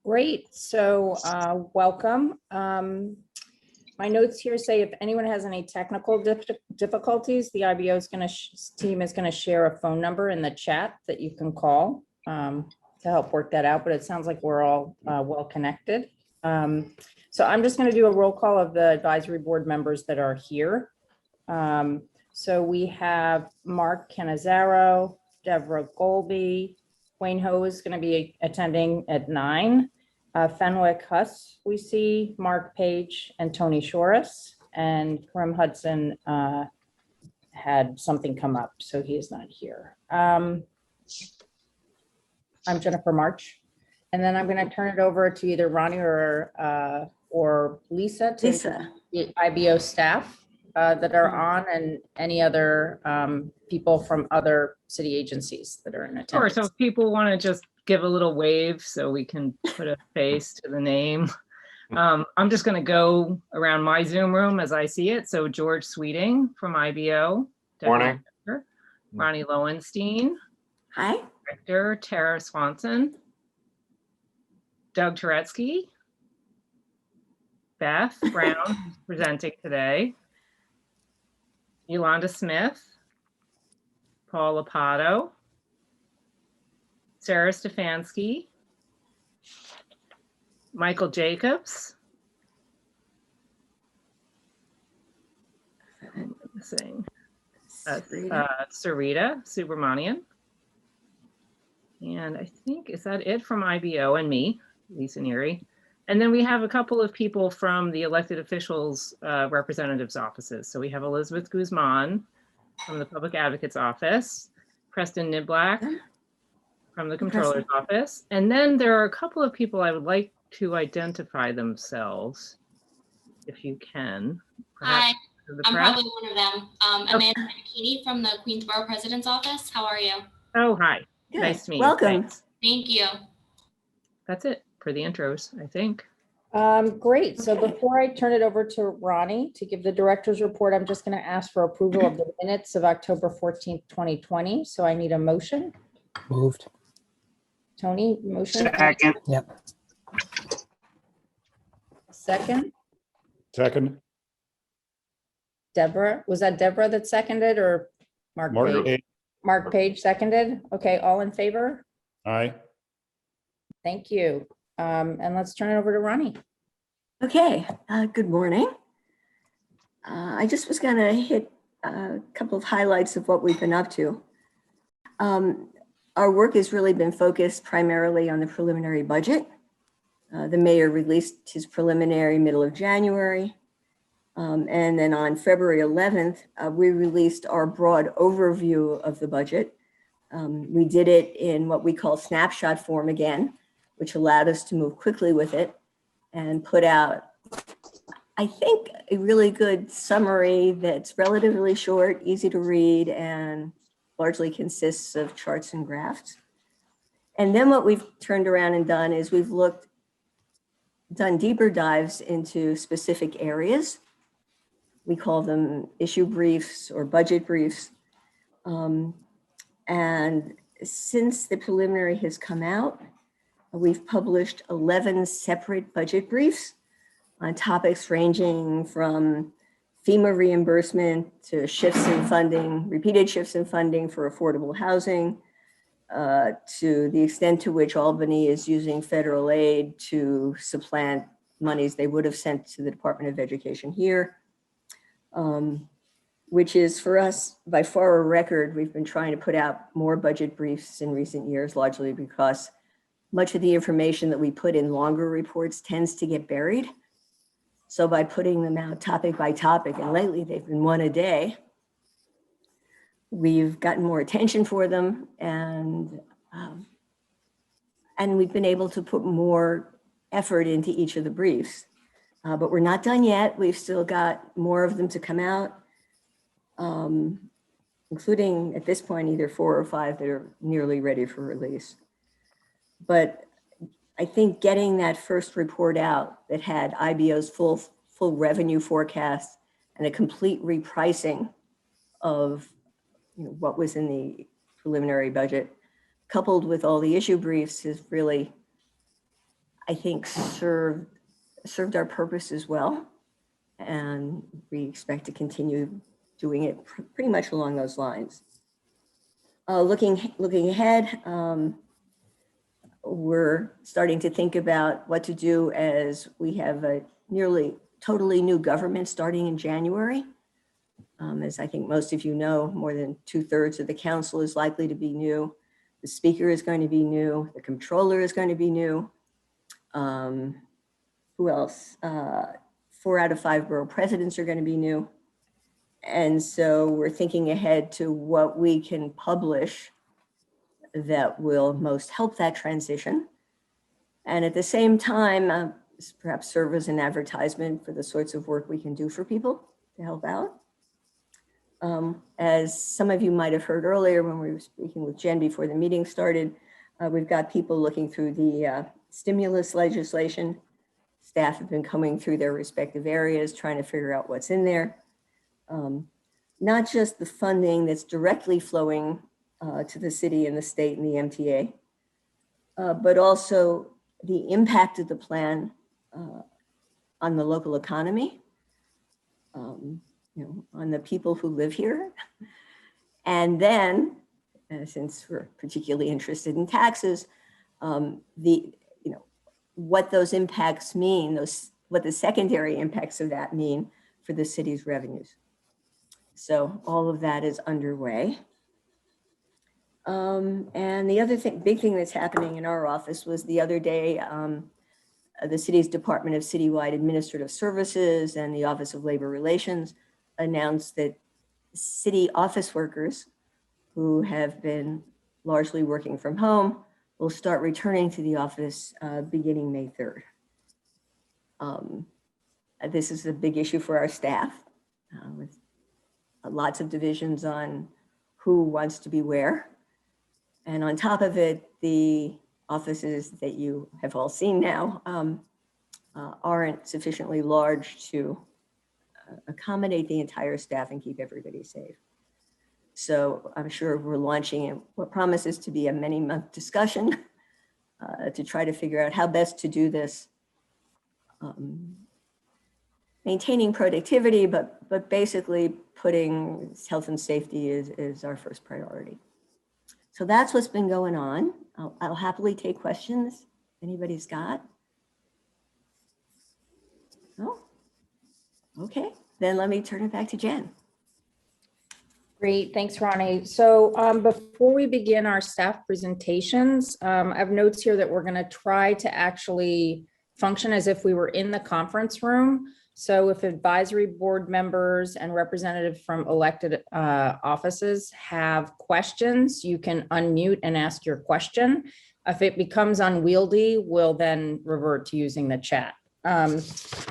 Great. So welcome. My notes here say if anyone has any technical difficulties, the IBO team is going to share a phone number in the chat that you can call to help work that out. But it sounds like we're all well connected. So I'm just going to do a roll call of the advisory board members that are here. So we have Mark Cannizzaro, Deborah Golby, Wayne Ho is going to be attending at 9. Fenwick Huss, we see Mark Page and Tony Shoris, and Karim Hudson had something come up, so he is not here. I'm Jennifer March, and then I'm going to turn it over to either Ronnie or Lisa to the IBO staff that are on, and any other people from other city agencies that are in attendance. Sure. So if people want to just give a little wave so we can put a face to the name. I'm just going to go around my Zoom room as I see it. So George Sweeting from IBO. Morning. Ronnie Lowenstein. Hi. Director Tara Swanson. Doug Turetsky. Beth Brown, who's presenting today. Yolanda Smith. Paul Lopato. Sarah Stefanski, Michael Jacobs, Sarita Subramanian, and I think, is that it from IBO and me, Lisa Neary? And then we have a couple of people from the elected officials representatives offices. So we have Elizabeth Guzman from the Public Advocate's Office, Preston Niblack from the Comptroller's Office. And then there are a couple of people I would like to identify themselves, if you can. Hi, I'm probably one of them. Amanda McKinney from the Queensborough President's Office. How are you? Oh, hi. Good. Nice to meet you. Welcome. Thanks. Thank you. That's it for the intros, I think. Great. So before I turn it over to Ronnie to give the director's report, I'm just going to ask for approval of the minutes of October 14th, 2020. So I need a motion. Moved. Tony, motion? Second. Yep. Second? Second. Deborah, was that Deborah that seconded, or Mark Page? Mark Page seconded. Okay, all in favor? Aye. Thank you. And let's turn it over to Ronnie. Okay, good morning. I just was going to hit a couple of highlights of what we've been up to. Our work has really been focused primarily on the preliminary budget. The mayor released his preliminary middle of January. And then on February 11th, we released our broad overview of the budget. We did it in what we call snapshot form again, which allowed us to move quickly with it and put out, I think, a really good summary that's relatively short, easy to read, and largely consists of charts and graphs. And then what we've turned around and done is we've done deeper dives into specific areas. We call them issue briefs or budget briefs. And since the preliminary has come out, we've published 11 separate budget briefs on topics ranging from FEMA reimbursement to shifts in funding, repeated shifts in funding for affordable housing, to the extent to which Albany is using federal aid to supplant monies they would have sent to the Department of Education here, which is for us by far a record. We've been trying to put out more budget briefs in recent years, largely because much of the information that we put in longer reports tends to get buried. So by putting them out topic by topic, and lately they've been one a day, we've gotten more attention for them, and we've been able to put more effort into each of the briefs. But we're not done yet. We've still got more of them to come out, including at this point either 4 or 5 that are nearly ready for release. But I think getting that first report out that had IBO's full revenue forecast and a complete repricing of what was in the preliminary budget, coupled with all the issue briefs, is really, I think served our purpose as well. And we expect to continue doing it pretty much along those lines. Looking ahead, we're starting to think about what to do as we have a nearly totally new government starting in January. As I think most of you know, more than 2/3 of the council is likely to be new. The speaker is going to be new. The controller is going to be new. Who else? 4 out of 5 borough presidents are going to be new. And so we're thinking ahead to what we can publish that will most help that transition. And at the same time, perhaps serve as an advertisement for the sorts of work we can do for people to help out. As some of you might have heard earlier when we were speaking with Jen before the meeting started, we've got people looking through the stimulus legislation. Staff have been coming through their respective areas, trying to figure out what's in there. Not just the funding that's directly flowing to the city and the state and the MTA, but also the impact of the plan on the local economy, on the people who live here. And then, since we're particularly interested in taxes, what those impacts mean, what the secondary impacts of that mean for the city's revenues. So all of that is underway. And the other big thing that's happening in our office was the other day, the city's Department of Citywide Administrative Services and the Office of Labor Relations announced that city office workers who have been largely working from home will start returning to the office beginning May 3rd. This is a big issue for our staff with lots of divisions on who wants to be where. And on top of it, the offices that you have all seen now aren't sufficiently large to accommodate the entire staff and keep everybody safe. So I'm sure we're launching what promises to be a many-month discussion to try to figure out how best to do this, maintaining productivity, but basically putting health and safety is our first priority. So that's what's been going on. I'll happily take questions anybody's got. Oh, okay. Then let me turn it back to Jen. Great, thanks, Ronnie. So before we begin our staff presentations, I have notes here that we're going to try to actually function as if we were in the conference room. So if advisory board members and representatives from elected offices have questions, you can unmute and ask your question. If it becomes unwieldy, we'll then revert to using the chat.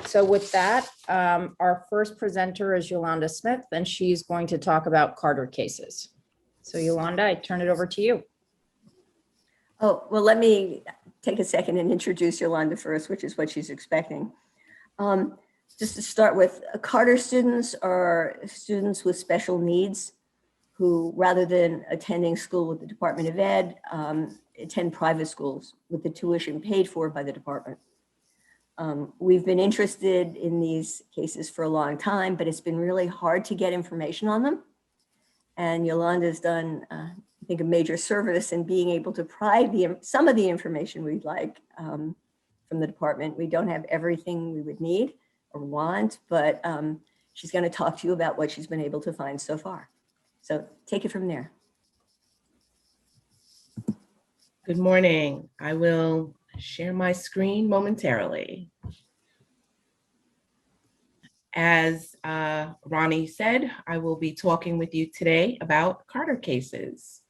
So with that, our first presenter is Yolanda Smith, and she's going to talk about Carter cases. So Yolanda, I turn it over to you. Oh, well, let me take a second and introduce Yolanda first, which is what she's expecting. Just to start with, Carter students are students with special needs who, rather than attending school with the Department of Ed, attend private schools with the tuition paid for by the department. We've been interested in these cases for a long time, but it's been really hard to get information on them. And Yolanda's done, I think, a major service in being able to provide some of the information we'd like from the department. We don't have everything we would need or want, but she's going to talk to you about what she's been able to find so far. So take it from there. Good morning. I will share my screen momentarily. As Ronnie said, I will be talking with you today about Carter cases.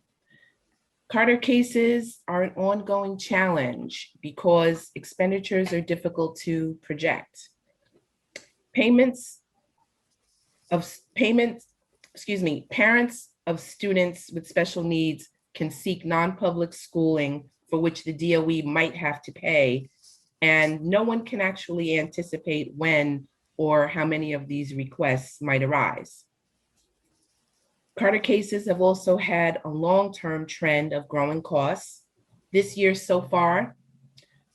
Carter cases are an ongoing challenge because expenditures are difficult to project. Parents of students with special needs can seek non-public schooling for which the DOE might have to pay, and no one can actually anticipate when or how many of these requests might arise. Carter cases have also had a long-term trend of growing costs. This year so far,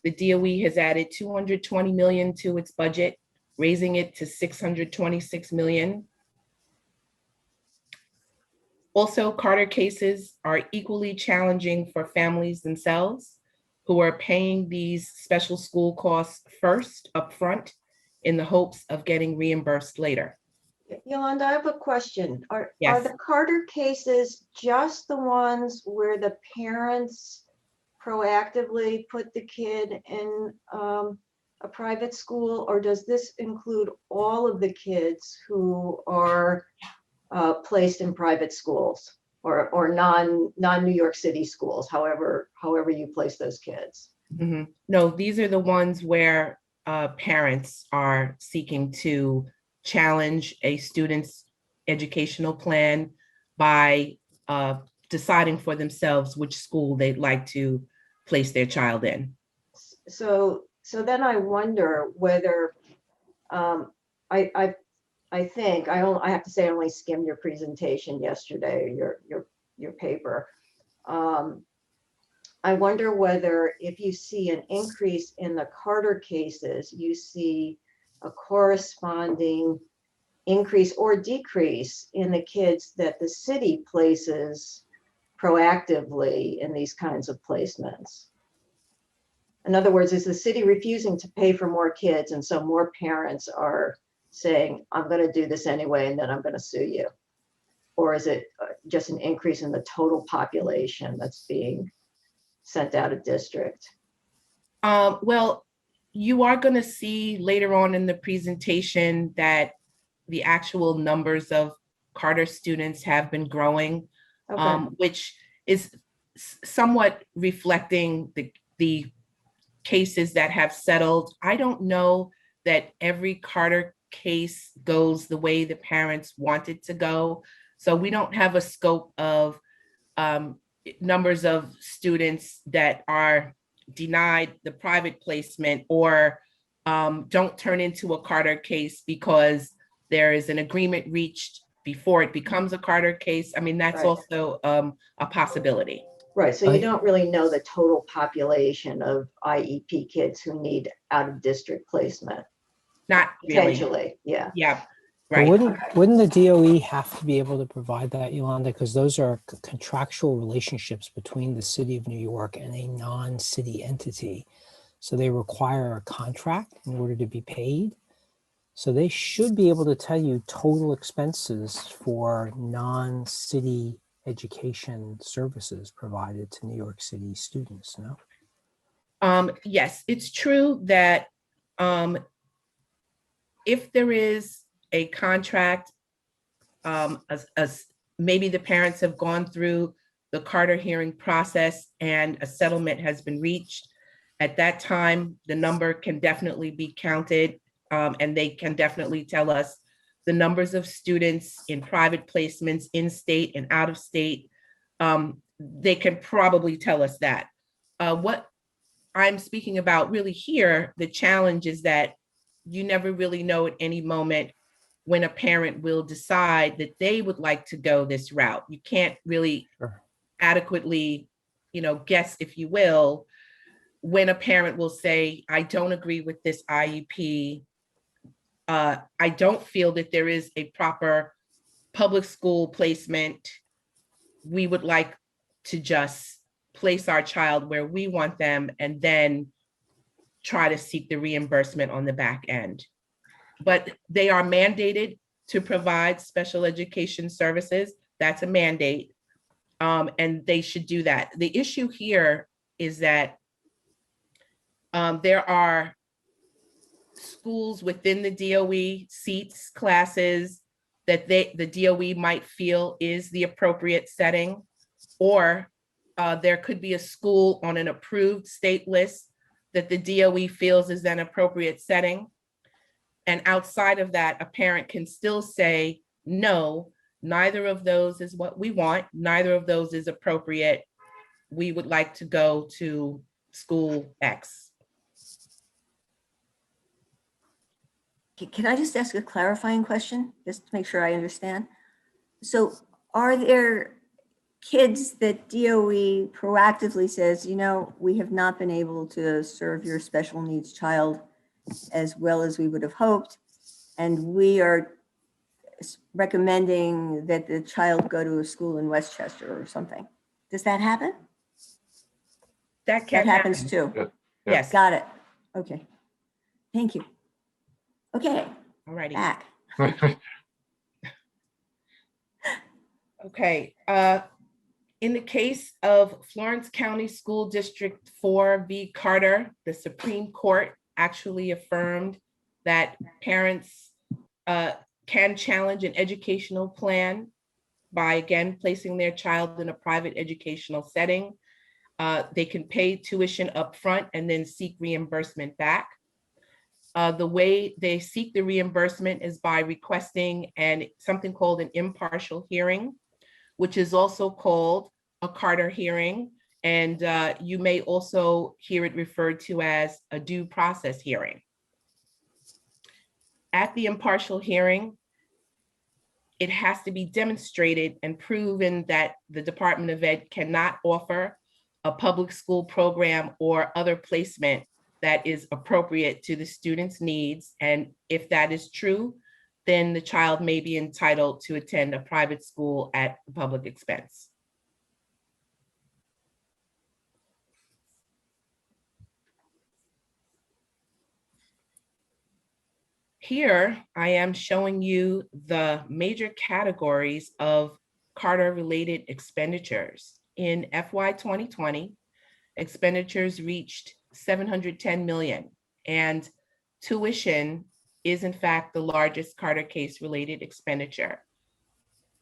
the DOE has added 220 million to its budget, raising it to 626 million. Also, Carter cases are equally challenging for families themselves who are paying these special school costs first upfront in the hopes of getting reimbursed later. Yolanda, I have a question. Are Yes. the Carter cases just the ones where the parents proactively put the kid in a private school, or does this include all of the kids who are placed in private schools or non-New York City schools, however you place those kids? Mhm. No, these are the ones where parents are seeking to challenge a student's educational plan by deciding for themselves which school they'd like to place their child in. So then I wonder whether I think I have to say I only skimmed your presentation yesterday, your paper. I wonder whether if you see an increase in the Carter cases, you see a corresponding increase or decrease in the kids that the city places proactively in these kinds of placements. In other words, is the city refusing to pay for more kids, and so more parents are saying, I'm going to do this anyway, and then I'm going to sue you? Or is it just an increase in the total population that's being sent out of district? Well, you are going to see later on in the presentation that the actual numbers of Carter students have been growing, Okay. which is somewhat reflecting the cases that have settled. I don't know that every Carter case goes the way the parents want it to go. So we don't have a scope of numbers of students that are denied the private placement or don't turn into a Carter case because there is an agreement reached before it becomes a Carter case. I mean, that's Right. also a possibility. Right, so you don't really know the total population of IEP kids who need out of district placement. Not really. Potentially, yeah. Yeah, But right. wouldn't the DOE have to be able to provide that, Yolanda? Because those are contractual relationships between the city of New York and a non-city entity. So they require a contract in order to be paid. So they should be able to tell you total expenses for non-city education services provided to New York City students, no? Yes, it's true that if there is a contract, as maybe the parents have gone through the Carter hearing process and a settlement has been reached, at that time, the number can definitely be counted, and they can definitely tell us the numbers of students in private placements in state and out of state. They can probably tell us that. What I'm speaking about really here, the challenge is that you never really know at any moment when a parent will decide that they would like to go this route. You can't really adequately, guess, if you will, when a parent will say, I don't agree with this IEP. I don't feel that there is a proper public school placement. We would like to just place our child where we want them and then try to seek the reimbursement on the back end. But they are mandated to provide special education services. That's a mandate. And they should do that. The issue here is that there are schools within the DOE, seats, classes that the DOE might feel is the appropriate setting, or there could be a school on an approved state list that the DOE feels is an appropriate setting. And outside of that, a parent can still say, no, neither of those is what we want. Neither of those is appropriate. We would like to go to school X. Can I just ask a clarifying question, just to make sure I understand? So are there kids that DOE proactively says, you know, we have not been able to serve your special needs child as well as we would have hoped. And we are recommending that the child go to a school in Westchester or something. Does that happen? That can That happens happen. too. Yeah. Yes. Got it. Okay. Thank you. Okay, All righty. back. Okay. In the case of Florence County School District 4 v. Carter, the Supreme Court actually affirmed that parents can challenge an educational plan by, again, placing their child in a private educational setting. They can pay tuition upfront and then seek reimbursement back. The way they seek the reimbursement is by requesting something called an impartial hearing, which is also called a Carter hearing. And you may also hear it referred to as a due process hearing. At the impartial hearing, it has to be demonstrated and proven that the Department of Ed cannot offer a public school program or other placement that is appropriate to the student's needs. And if that is true, then the child may be entitled to attend a private school at public expense. Here, I am showing you the major categories of Carter-related expenditures. In FY 2020, expenditures reached $710 million, and tuition is in fact the largest Carter case-related expenditure.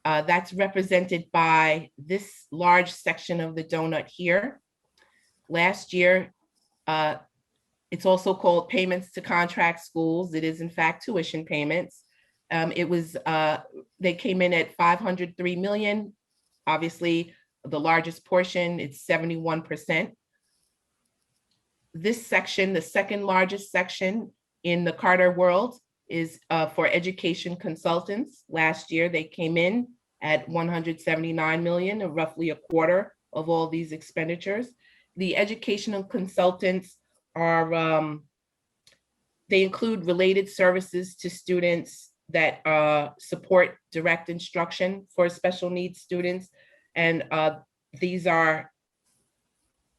That's represented by this large section of the donut here. Last year, it's also called payments to contract schools. It is in fact tuition payments. They came in at $503 million. Obviously, the largest portion, it's 71%. This section, the second largest section in the Carter world, is for education consultants. Last year, they came in at $179 million, or roughly a quarter of all these expenditures. The educational consultants they include related services to students that support direct instruction for special needs students. And these are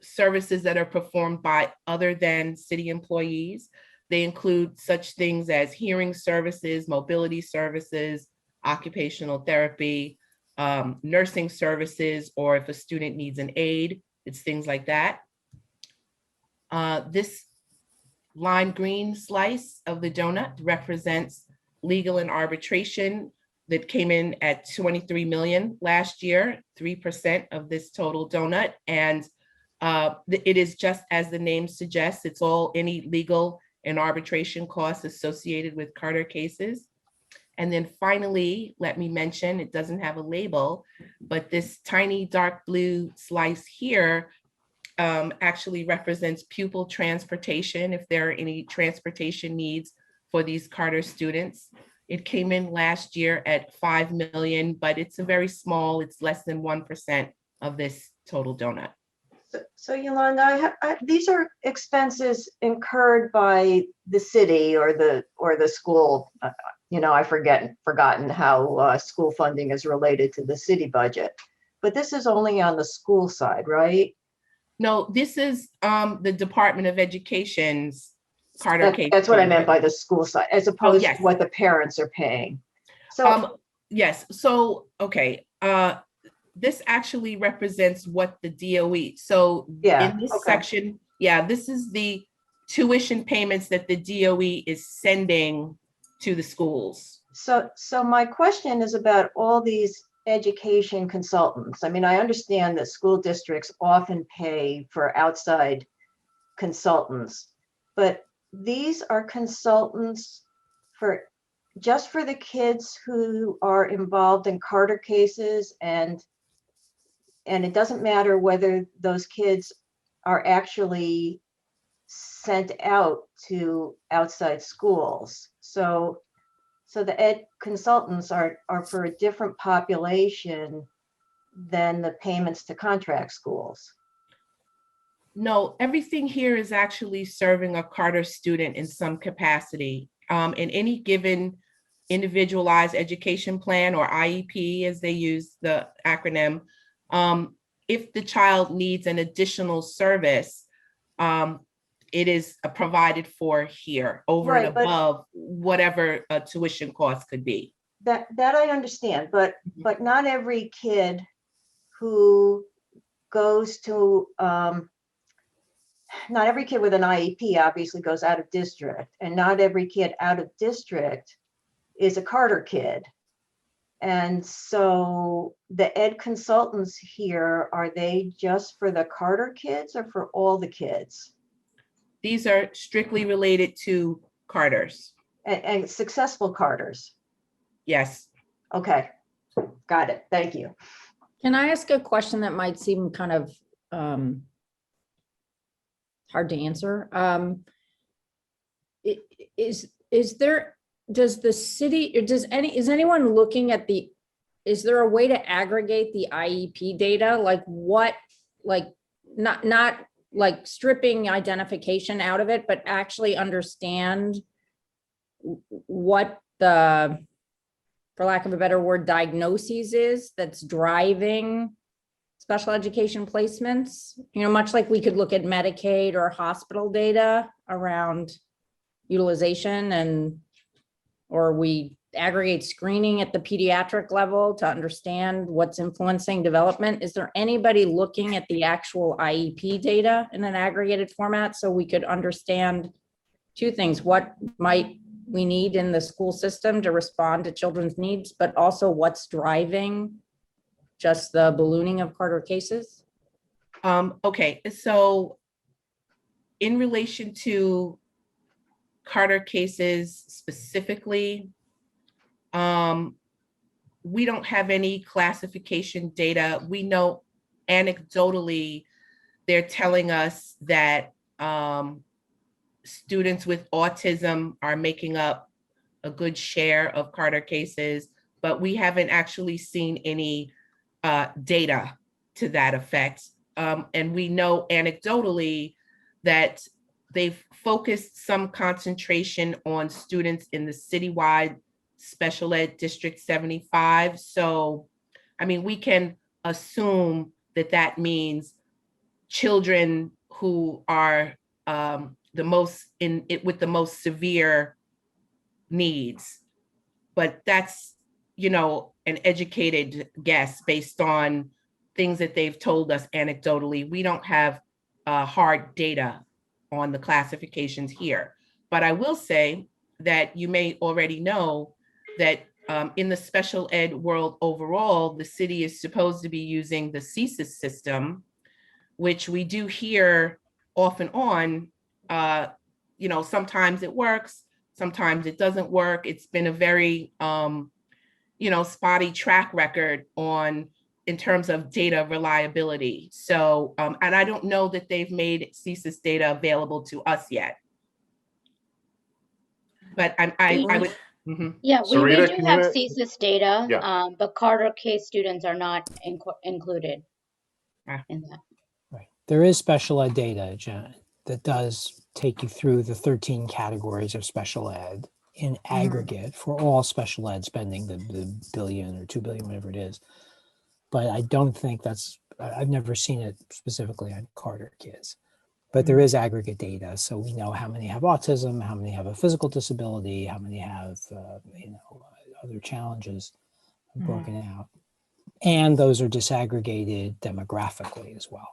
services that are performed by other than city employees. They include such things as hearing services, mobility services, occupational therapy, nursing services, or if a student needs an aid, it's things like that. This lime green slice of the donut represents legal and arbitration that came in at $23 million last year, 3% of this total donut. And it is just as the name suggests, it's all any legal and arbitration costs associated with Carter cases. And then finally, let me mention, it doesn't have a label, but this tiny dark blue slice here actually represents Pupil Transportation, if there are any transportation needs for these Carter students. It came in last year at $5 million, but it's a very small, it's less than 1% of this total donut. So Yolanda, these are expenses incurred by the city or the school. I've forgotten how school funding is related to the city budget, but this is only on the school side, right? No, this is the Department of Education's Carter case. That's what I meant by the school side, as opposed yes. to what the parents are paying. So yes, so okay. This actually represents what the DOE. So in this section, this is the tuition payments that the DOE is sending to the schools. So my question is about all these education consultants. I mean, I understand that school districts often pay for outside consultants, but these are consultants just for the kids who are involved in Carter cases, and it doesn't matter whether those kids are actually sent out to outside schools. So the ed consultants are for a different population than the payments to contract schools. No, everything here is actually serving a Carter student in some capacity. In any given individualized education plan, or IEP as they use the acronym, if the child needs an additional service, it is provided for here over and Right, but- above whatever tuition costs could be. That I understand, but not every kid who goes to, not every kid with an IEP obviously goes out of district, and not every kid out of district is a Carter kid. And so the ed consultants here, are they just for the Carter kids or for all the kids? These are strictly related to Carters. And successful Carters? Yes. Okay, got it. Thank you. Can I ask a question that might seem kind of hard to answer? Is there, does the city, or is anyone looking at is there a way to aggregate the IEP data? Like what, like not like stripping identification out of it, but actually understand what the, for lack of a better word, diagnoses is that's driving special education placements? You know, much like we could look at Medicaid or hospital data around utilization, or we aggregate screening at the pediatric level to understand what's influencing development. Is there anybody looking at the actual IEP data in an aggregated format so we could understand two things? What might we need in the school system to respond to children's needs, but also what's driving just the ballooning of Carter cases? Okay, so in relation to Carter cases specifically, we don't have any classification data. We know anecdotally, they're telling us that students with autism are making up a good share of Carter cases, but we haven't actually seen any data to that effect. And we know anecdotally that they've focused some concentration on students in the citywide special ed district 75. So, I mean, we can assume that that means children who are the most with the most severe needs, but that's, you know, an educated guess based on things that they've told us anecdotally. We don't have hard data on the classifications here, but I will say that you may already know that in the special ed world overall, the city is supposed to be using the CSIS system, which we do hear off and on. You know, sometimes it works, sometimes it doesn't work. It's been a very, you know, spotty track record in terms of data reliability. So, and I don't know that they've made CSIS data available to us yet. But I would. Mhm. Yeah, we Sarita, do can have you- CSIS data, Yeah. but Carter case students are not included Ah. in that. Right. There is special ed data, Jen, that does take you through the 13 categories of special ed in aggregate for all special ed spending, the billion or 2 billion, whatever it is. But I don't think I've never seen it specifically on Carter kids. But there is aggregate data, so we know how many have autism, how many have a physical disability, how many have other challenges broken out, and those are disaggregated demographically as well.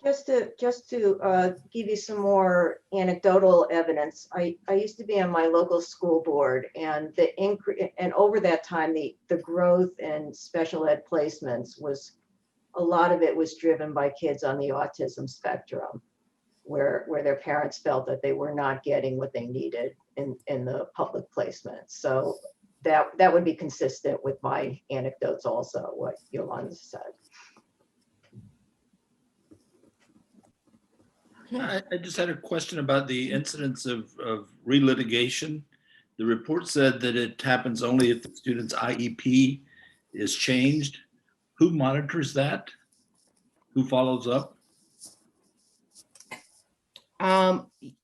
Just to give you some more anecdotal evidence, I used to be on my local school board, and the increase, and over that time, the growth in special ed placements was, a lot of it was driven by kids on the autism spectrum, where their parents felt that they were not getting what they needed in the public placement. So that would be consistent with my anecdotes also, what Yolanda said. I just had a question about the incidence of relitigation. The report said that it happens only if the student's IEP is changed, who monitors that? Who follows up?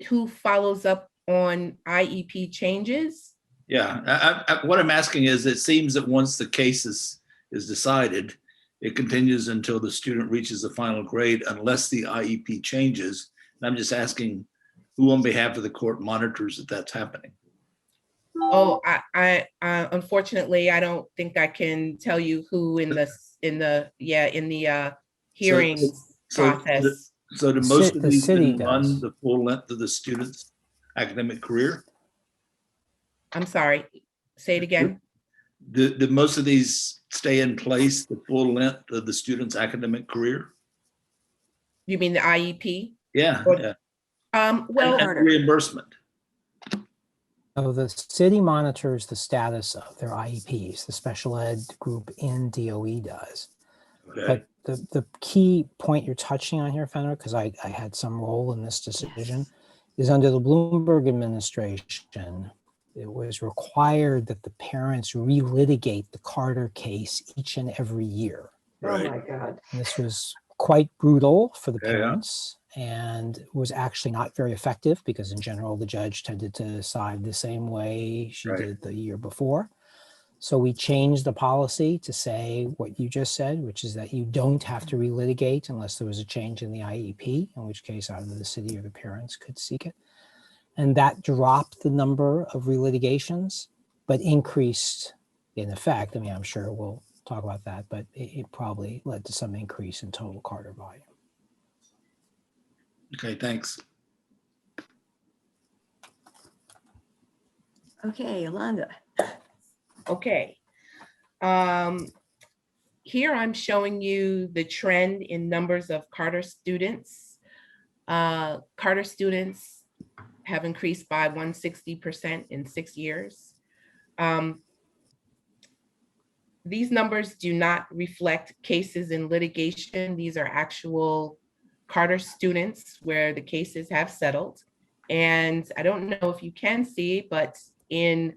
Who follows up on IEP changes? Yeah, what I'm asking is, it seems that once the case is decided, it continues until the student reaches the final grade unless the IEP changes. And I'm just asking who on behalf of the court monitors that that's happening. Oh, I unfortunately, I don't think I can tell you who in the hearings process. So do most of The these city then run does. the full length of the student's academic career? I'm sorry, say it again. Do most of these stay in place the full length of the student's academic career? You mean the IEP? Yeah. Or- Yeah. Well, And reimbursement. So the city monitors the status of their IEPs, the special ed group in DOE does. Okay. But the key point you're touching on here, Fenner, because I had some role in this decision, is under the Bloomberg administration, it was required that the parents relitigate the Carter case each and every year. Right. Oh my God. And this was quite brutal for the Yeah. parents and was actually not very effective because in general, the judge tended to decide the same way she Right. did the year before. So we changed the policy to say what you just said, which is that you don't have to relitigate unless there was a change in the IEP, in which case either the city or the parents could seek it. And that dropped the number of relitigations, but increased in effect. I mean, I'm sure we'll talk about that, but it probably led to some increase in total Carter volume. Okay, thanks. Okay, Yolanda. okay. Here I'm showing you the trend in numbers of Carter students. Carter students have increased by 160% in 6 years. These numbers do not reflect cases in litigation. These are actual Carter students where the cases have settled. And I don't know if you can see, but in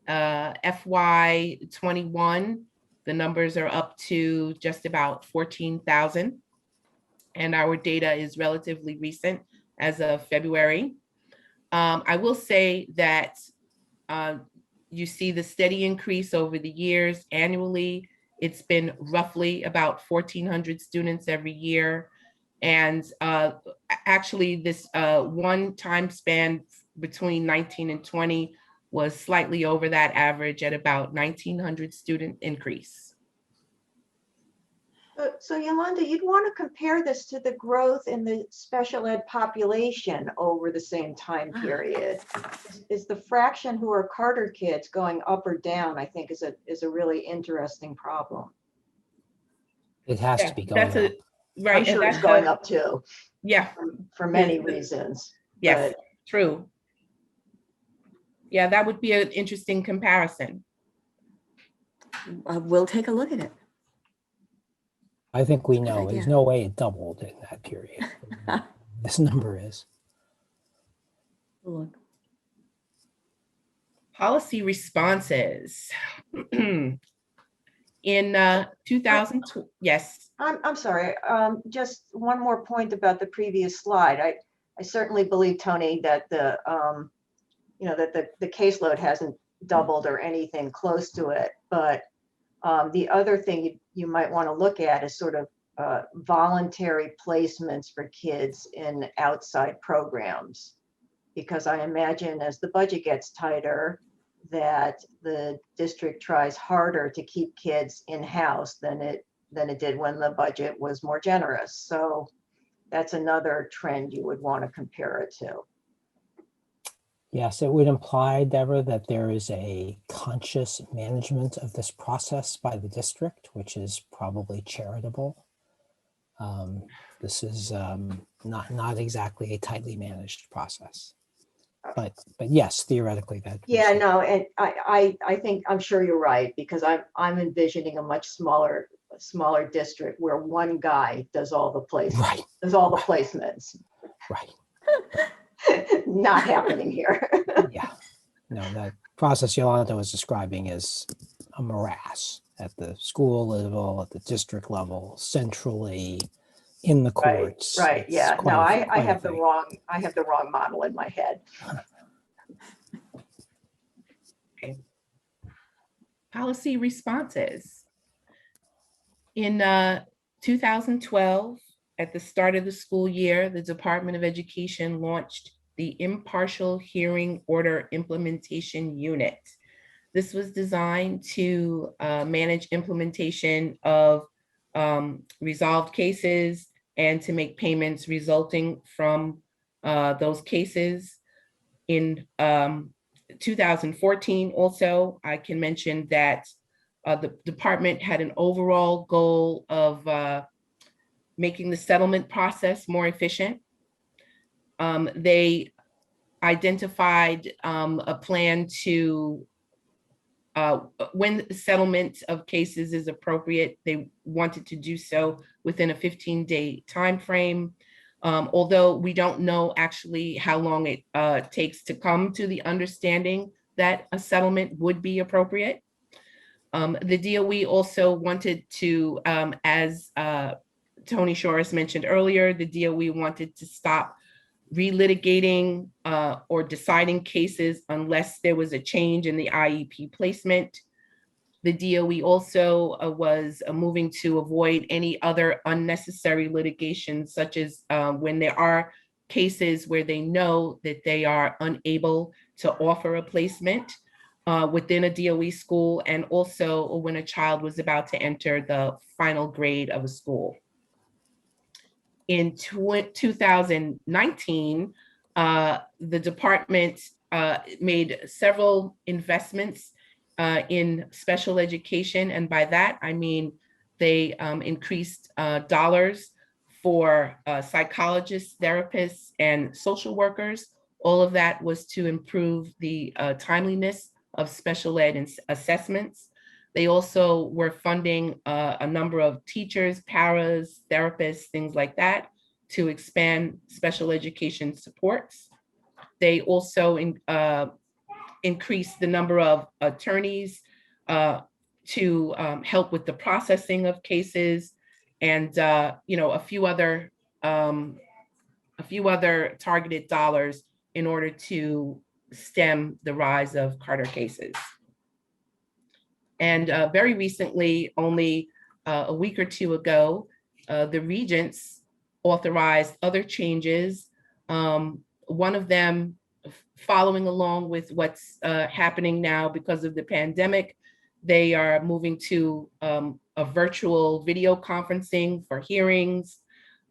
FY 21, the numbers are up to just about 14,000. And our data is relatively recent as of February. I will say that you see the steady increase over the years. Annually, it's been roughly about 1,400 students every year. And actually this one time span between 19 and 20 was slightly over that average at about 1,900 student increase. So Yolanda, you'd want to compare this to the growth in the special ed population over the same time period. Is the fraction who are Carter kids going up or down, I think is a really interesting problem. It has to be going That's up. Right. I'm sure it's going up too. Yeah. For many reasons. Yes, true. Yeah, that would be an interesting comparison. We'll take a look at it. I think we Good know idea. there's no way it doubled in that period. This number is. Look. Policy responses. In 2000, yes. I'm sorry, just one more point about the previous slide. I certainly believe, Tony, that the caseload hasn't doubled or anything close to it. But the other thing you might want to look at is sort of voluntary placements for kids in outside programs. Because I imagine as the budget gets tighter, that the district tries harder to keep kids in-house than it did when the budget was more generous. So that's another trend you would want to compare it to. Yes, it would imply, Deborah, that there is a conscious management of this process by the district, which is probably charitable. This is not exactly a tightly managed process. But yes, theoretically that. Yeah, no, and I think, I'm sure you're right, because I'm envisioning a much smaller district where one guy does all the placements. Right. Does all the placements. Right. Not happening here. Yeah. No, that process Yolanda was describing is a morass at the school level, at the district level, centrally, in the courts. Right, It's yeah. quite No, a- I quite a have the thing. wrong model in my head. Policy responses. In 2012, at the start of the school year, the Department of Education launched the Impartial Hearing Order Implementation Unit. This was designed to manage implementation of resolved cases and to make payments resulting from those cases. In 2014, also, I can mention that the department had an overall goal of making the settlement process more efficient. They identified a plan to, when settlement of cases is appropriate, they wanted to do so within a 15-day timeframe. Although we don't know actually how long it takes to come to the understanding that a settlement would be appropriate. The DOE also wanted to, as Tony Shores mentioned earlier, the DOE wanted to stop relitigating or deciding cases unless there was a change in the IEP placement. The DOE also was moving to avoid any other unnecessary litigation, such as when there are cases where they know that they are unable to offer a placement within a DOE school, and also when a child was about to enter the final grade of a school. In 2019, the department made several investments in special education. And by that, I mean, they increased dollars for psychologists, therapists, and social workers. All of that was to improve the timeliness of special ed assessments. They also were funding a number of teachers, paras, therapists, things like that, to expand special education supports. They also increased the number of attorneys to help with the processing of cases, and a few other targeted dollars in order to stem the rise of Carter cases. And very recently, only a week or two ago, the regents authorized other changes. One of them, following along with what's happening now because of the pandemic, they are moving to a virtual video conferencing for hearings.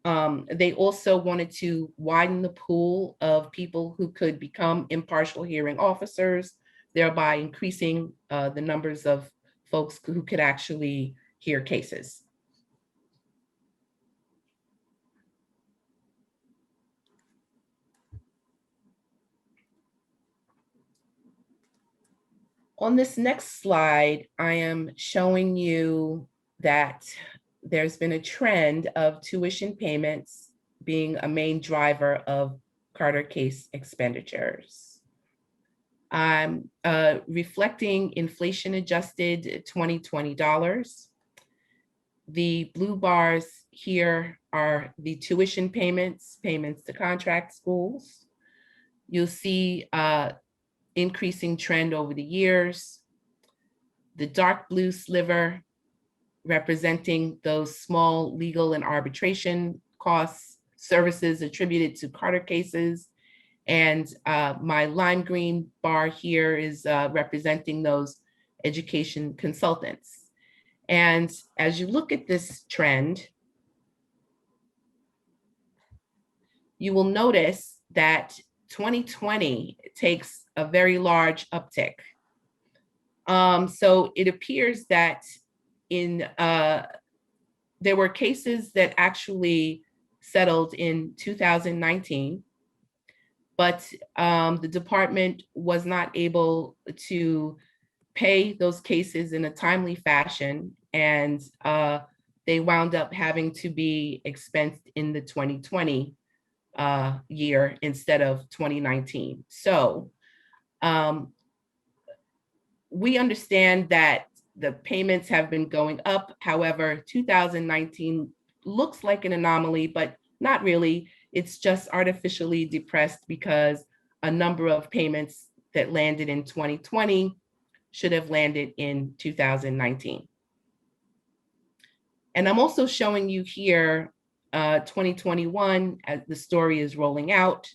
They also wanted to widen the pool of people who could become impartial hearing officers, thereby increasing the numbers of folks who could actually hear cases. On this next slide, I am showing you that there's been a trend of tuition payments being a main driver of Carter case expenditures. I'm reflecting inflation adjusted 2020 dollars. The blue bars here are the tuition payments to contract schools. You'll see increasing trend over the years. The dark blue sliver representing those small legal and arbitration costs, services attributed to Carter cases. And my lime green bar here is representing those education consultants. And as you look at this trend, you will notice that 2020 takes a very large uptick. So it appears that there were cases that actually settled in 2019, but the department was not able to pay those cases in a timely fashion, and they wound up having to be expensed in the 2020 year instead of 2019. So we understand that The payments have been going up. However, 2019 looks like an anomaly, but not really. It's just artificially depressed because a number of payments that landed in 2020 should have landed in 2019. And I'm also showing you here 2021 as the story is rolling out.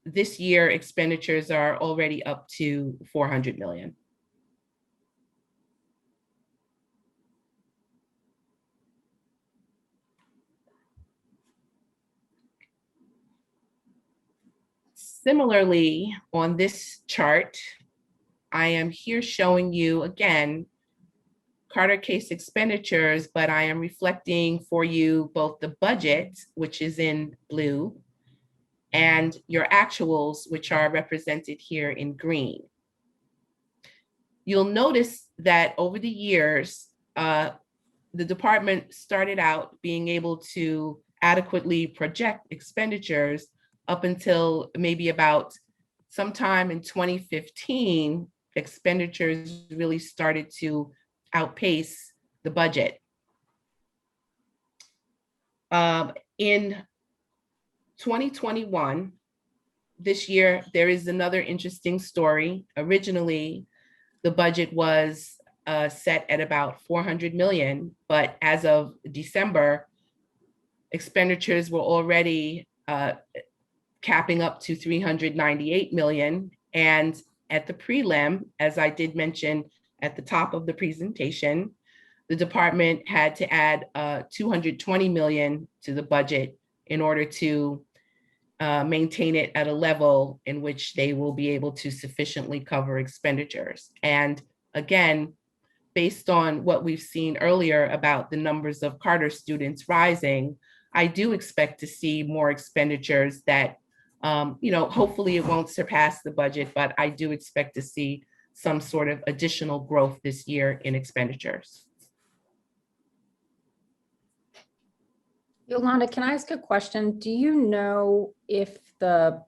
This year, expenditures are already up to 400 million. Similarly, on this chart, I am here showing you again Carter case expenditures, but I am reflecting for you both the budget, which is in blue, and your actuals, which are represented here in green. You'll notice that over the years, the department started out being able to adequately project expenditures up until maybe about sometime in 2015, expenditures really started to outpace the budget. In 2021, this year, there is another interesting story. Originally, the budget was set at about 400 million, but as of December, expenditures were already capping up to 398 million. And at the prelim, as I did mention at the top of the presentation, the department had to add 220 million to the budget in order to maintain it at a level in which they will be able to sufficiently cover expenditures. And again, based on what we've seen earlier about the numbers of Carter students rising, I do expect to see more expenditures that, hopefully it won't surpass the budget, but I do expect to see some sort of additional growth this year in expenditures. Yolanda, can I ask a question? Do you know if are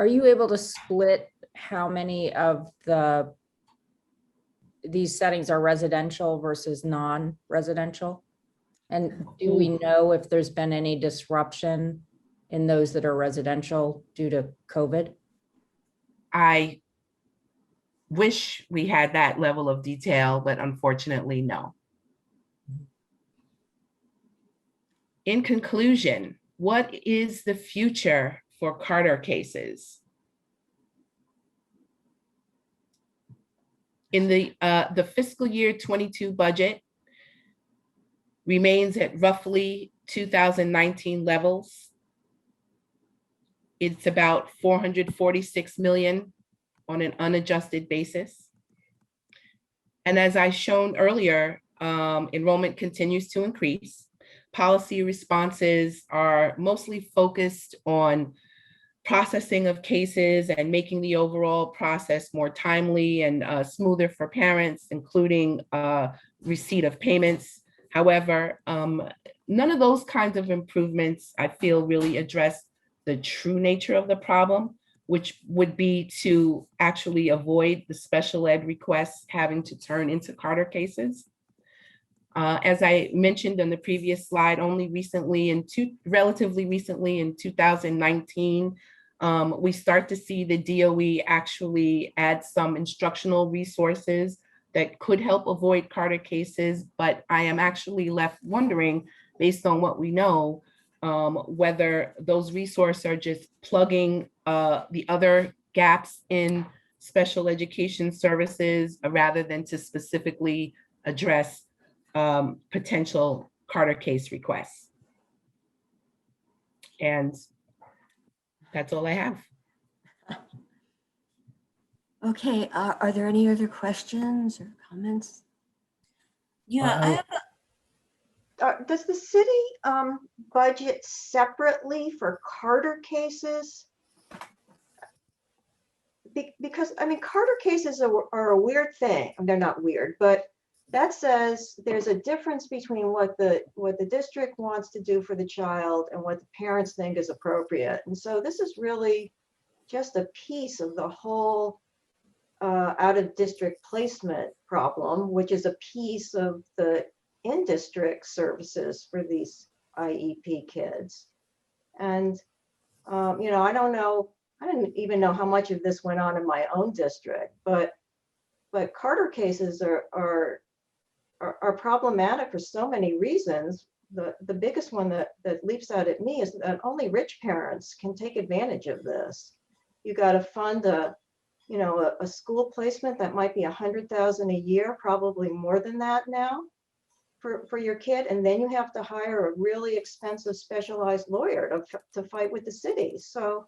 you able to split how many of these settings are residential versus non-residential? And do we know if there's been any disruption in those that are residential due to COVID? I wish we had that level of detail, but unfortunately, no. In conclusion, what is the future for Carter cases? In the fiscal year 22 budget remains at roughly 2019 levels. It's about 446 million on an unadjusted basis. And as I shown earlier, enrollment continues to increase. Policy responses are mostly focused on processing of cases and making the overall process more timely and smoother for parents, including receipt of payments. However, none of those kinds of improvements I feel really address the true nature of the problem, which would be to actually avoid the special ed requests having to turn into Carter cases. As I mentioned on the previous slide, only recently, relatively recently in 2019, we start to see the DOE actually add some instructional resources that could help avoid Carter cases, but I am actually left wondering, based on what we know, whether those resources are just plugging the other gaps in special education services rather than to specifically address potential Carter case requests. And that's all I have. Okay, are there any other questions or comments? Yeah, does the city budget separately for Carter cases? Because I mean, Carter cases are a weird thing. They're not weird, but that says there's a difference between what the district wants to do for the child and what the parents think is appropriate. And so this is really just a piece of the whole out of district placement problem, which is a piece of the in-district services for these IEP kids. And, I don't know, I didn't even know how much of this went on in my own district, but Carter cases are problematic for so many reasons. The biggest one that leaps out at me is that only rich parents can take advantage of this. You got to fund a school placement that might be $100,000 a year, probably more than that now for your kid. And then you have to hire a really expensive specialized lawyer to fight with the city. So,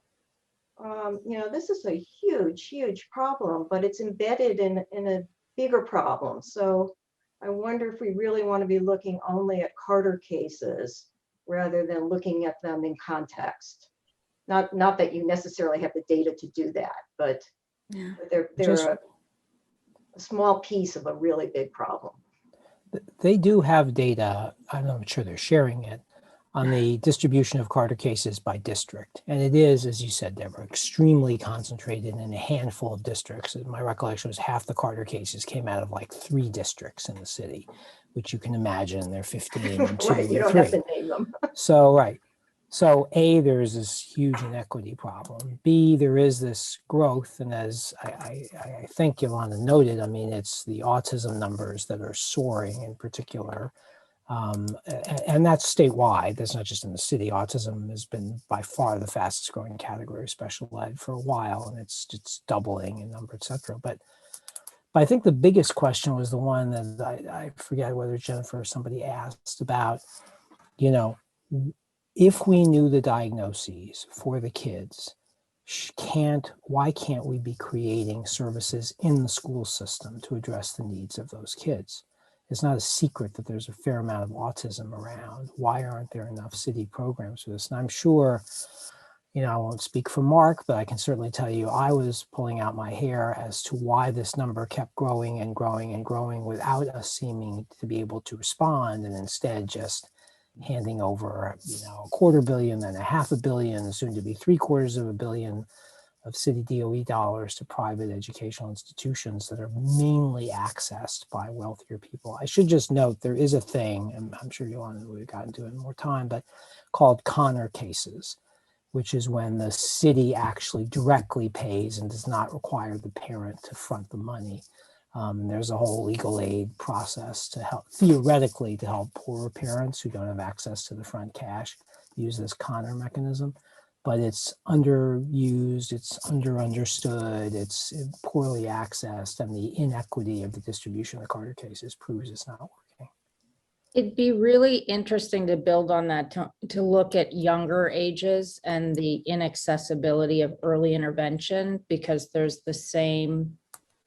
this is a huge, huge problem, but it's embedded in a bigger problem. So I wonder if we really want to be looking only at Carter cases rather than looking at them in context. Not that you necessarily have the data to do that, but Yeah. they're a small piece of a really big problem. They do have data, I'm not sure they're sharing it, on the distribution of Carter cases by district. And it is, as you said, Deborah, extremely concentrated in a handful of districts. My recollection was half the Carter cases came out of like 3 districts in the city, which you can imagine they're 15 and 2 Right, you and don't 3. have to name them. So, right. So A, there's this huge inequity problem. B, there is this growth. And as I think Yolanda noted, I mean, it's the autism numbers that are soaring in particular. And that's statewide. That's not just in the city. Autism has been by far the fastest growing category of special ed for a while, and it's doubling in number, et cetera. But I think the biggest question was the one that I forget whether Jennifer or somebody asked about, if we knew the diagnoses for the kids, why can't we be creating services in the school system to address the needs of those kids? It's not a secret that there's a fair amount of autism around. Why aren't there enough city programs for this? And I'm sure, I won't speak for Mark, but I can certainly tell you I was pulling out my hair as to why this number kept growing and growing and growing without us seeming to be able to respond, and instead just handing over, $250 million, then $500 million, soon to be $750 million of city DOE dollars to private educational institutions that are mainly accessed by wealthier people. I should just note there is a thing, and I'm sure Yolanda would have gotten to it in more time, but called Connor cases, which is when the city actually directly pays and does not require the parent to front the money. There's a whole legal aid process to help, theoretically, to help poorer parents who don't have access to the front cash use this Connor mechanism. But it's underused, it's understood, it's poorly accessed, and the inequity of the distribution of the Carter cases proves it's not working. It'd be really interesting to build on that, to look at younger ages and the inaccessibility of early intervention, because there's the same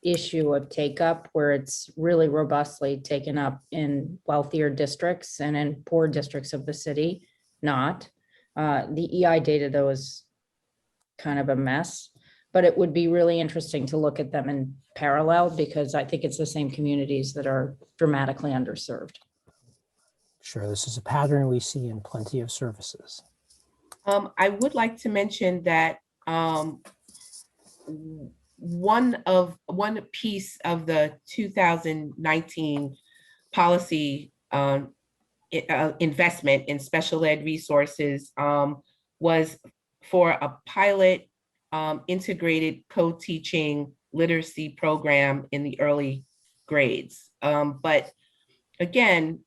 issue of take up where it's really robustly taken up in wealthier districts and in poor districts of the city, not. The EI data, though, is kind of a mess, but it would be really interesting to look at them in parallel, because I think it's the same communities that are dramatically underserved. Sure, this is a pattern we see in plenty of services. I would like to mention that one piece of the 2019 policy investment in special ed resources was for a pilot integrated co-teaching literacy program in the early grades. But again,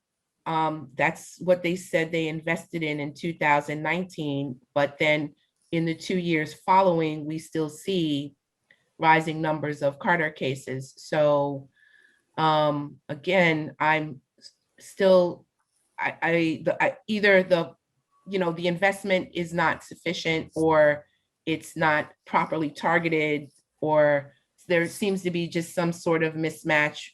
that's what they said they invested in 2019, but then in the 2 years following, we still see rising numbers of Carter cases. So again, I'm still, either the investment is not sufficient, or it's not properly targeted, or there seems to be just some sort of mismatch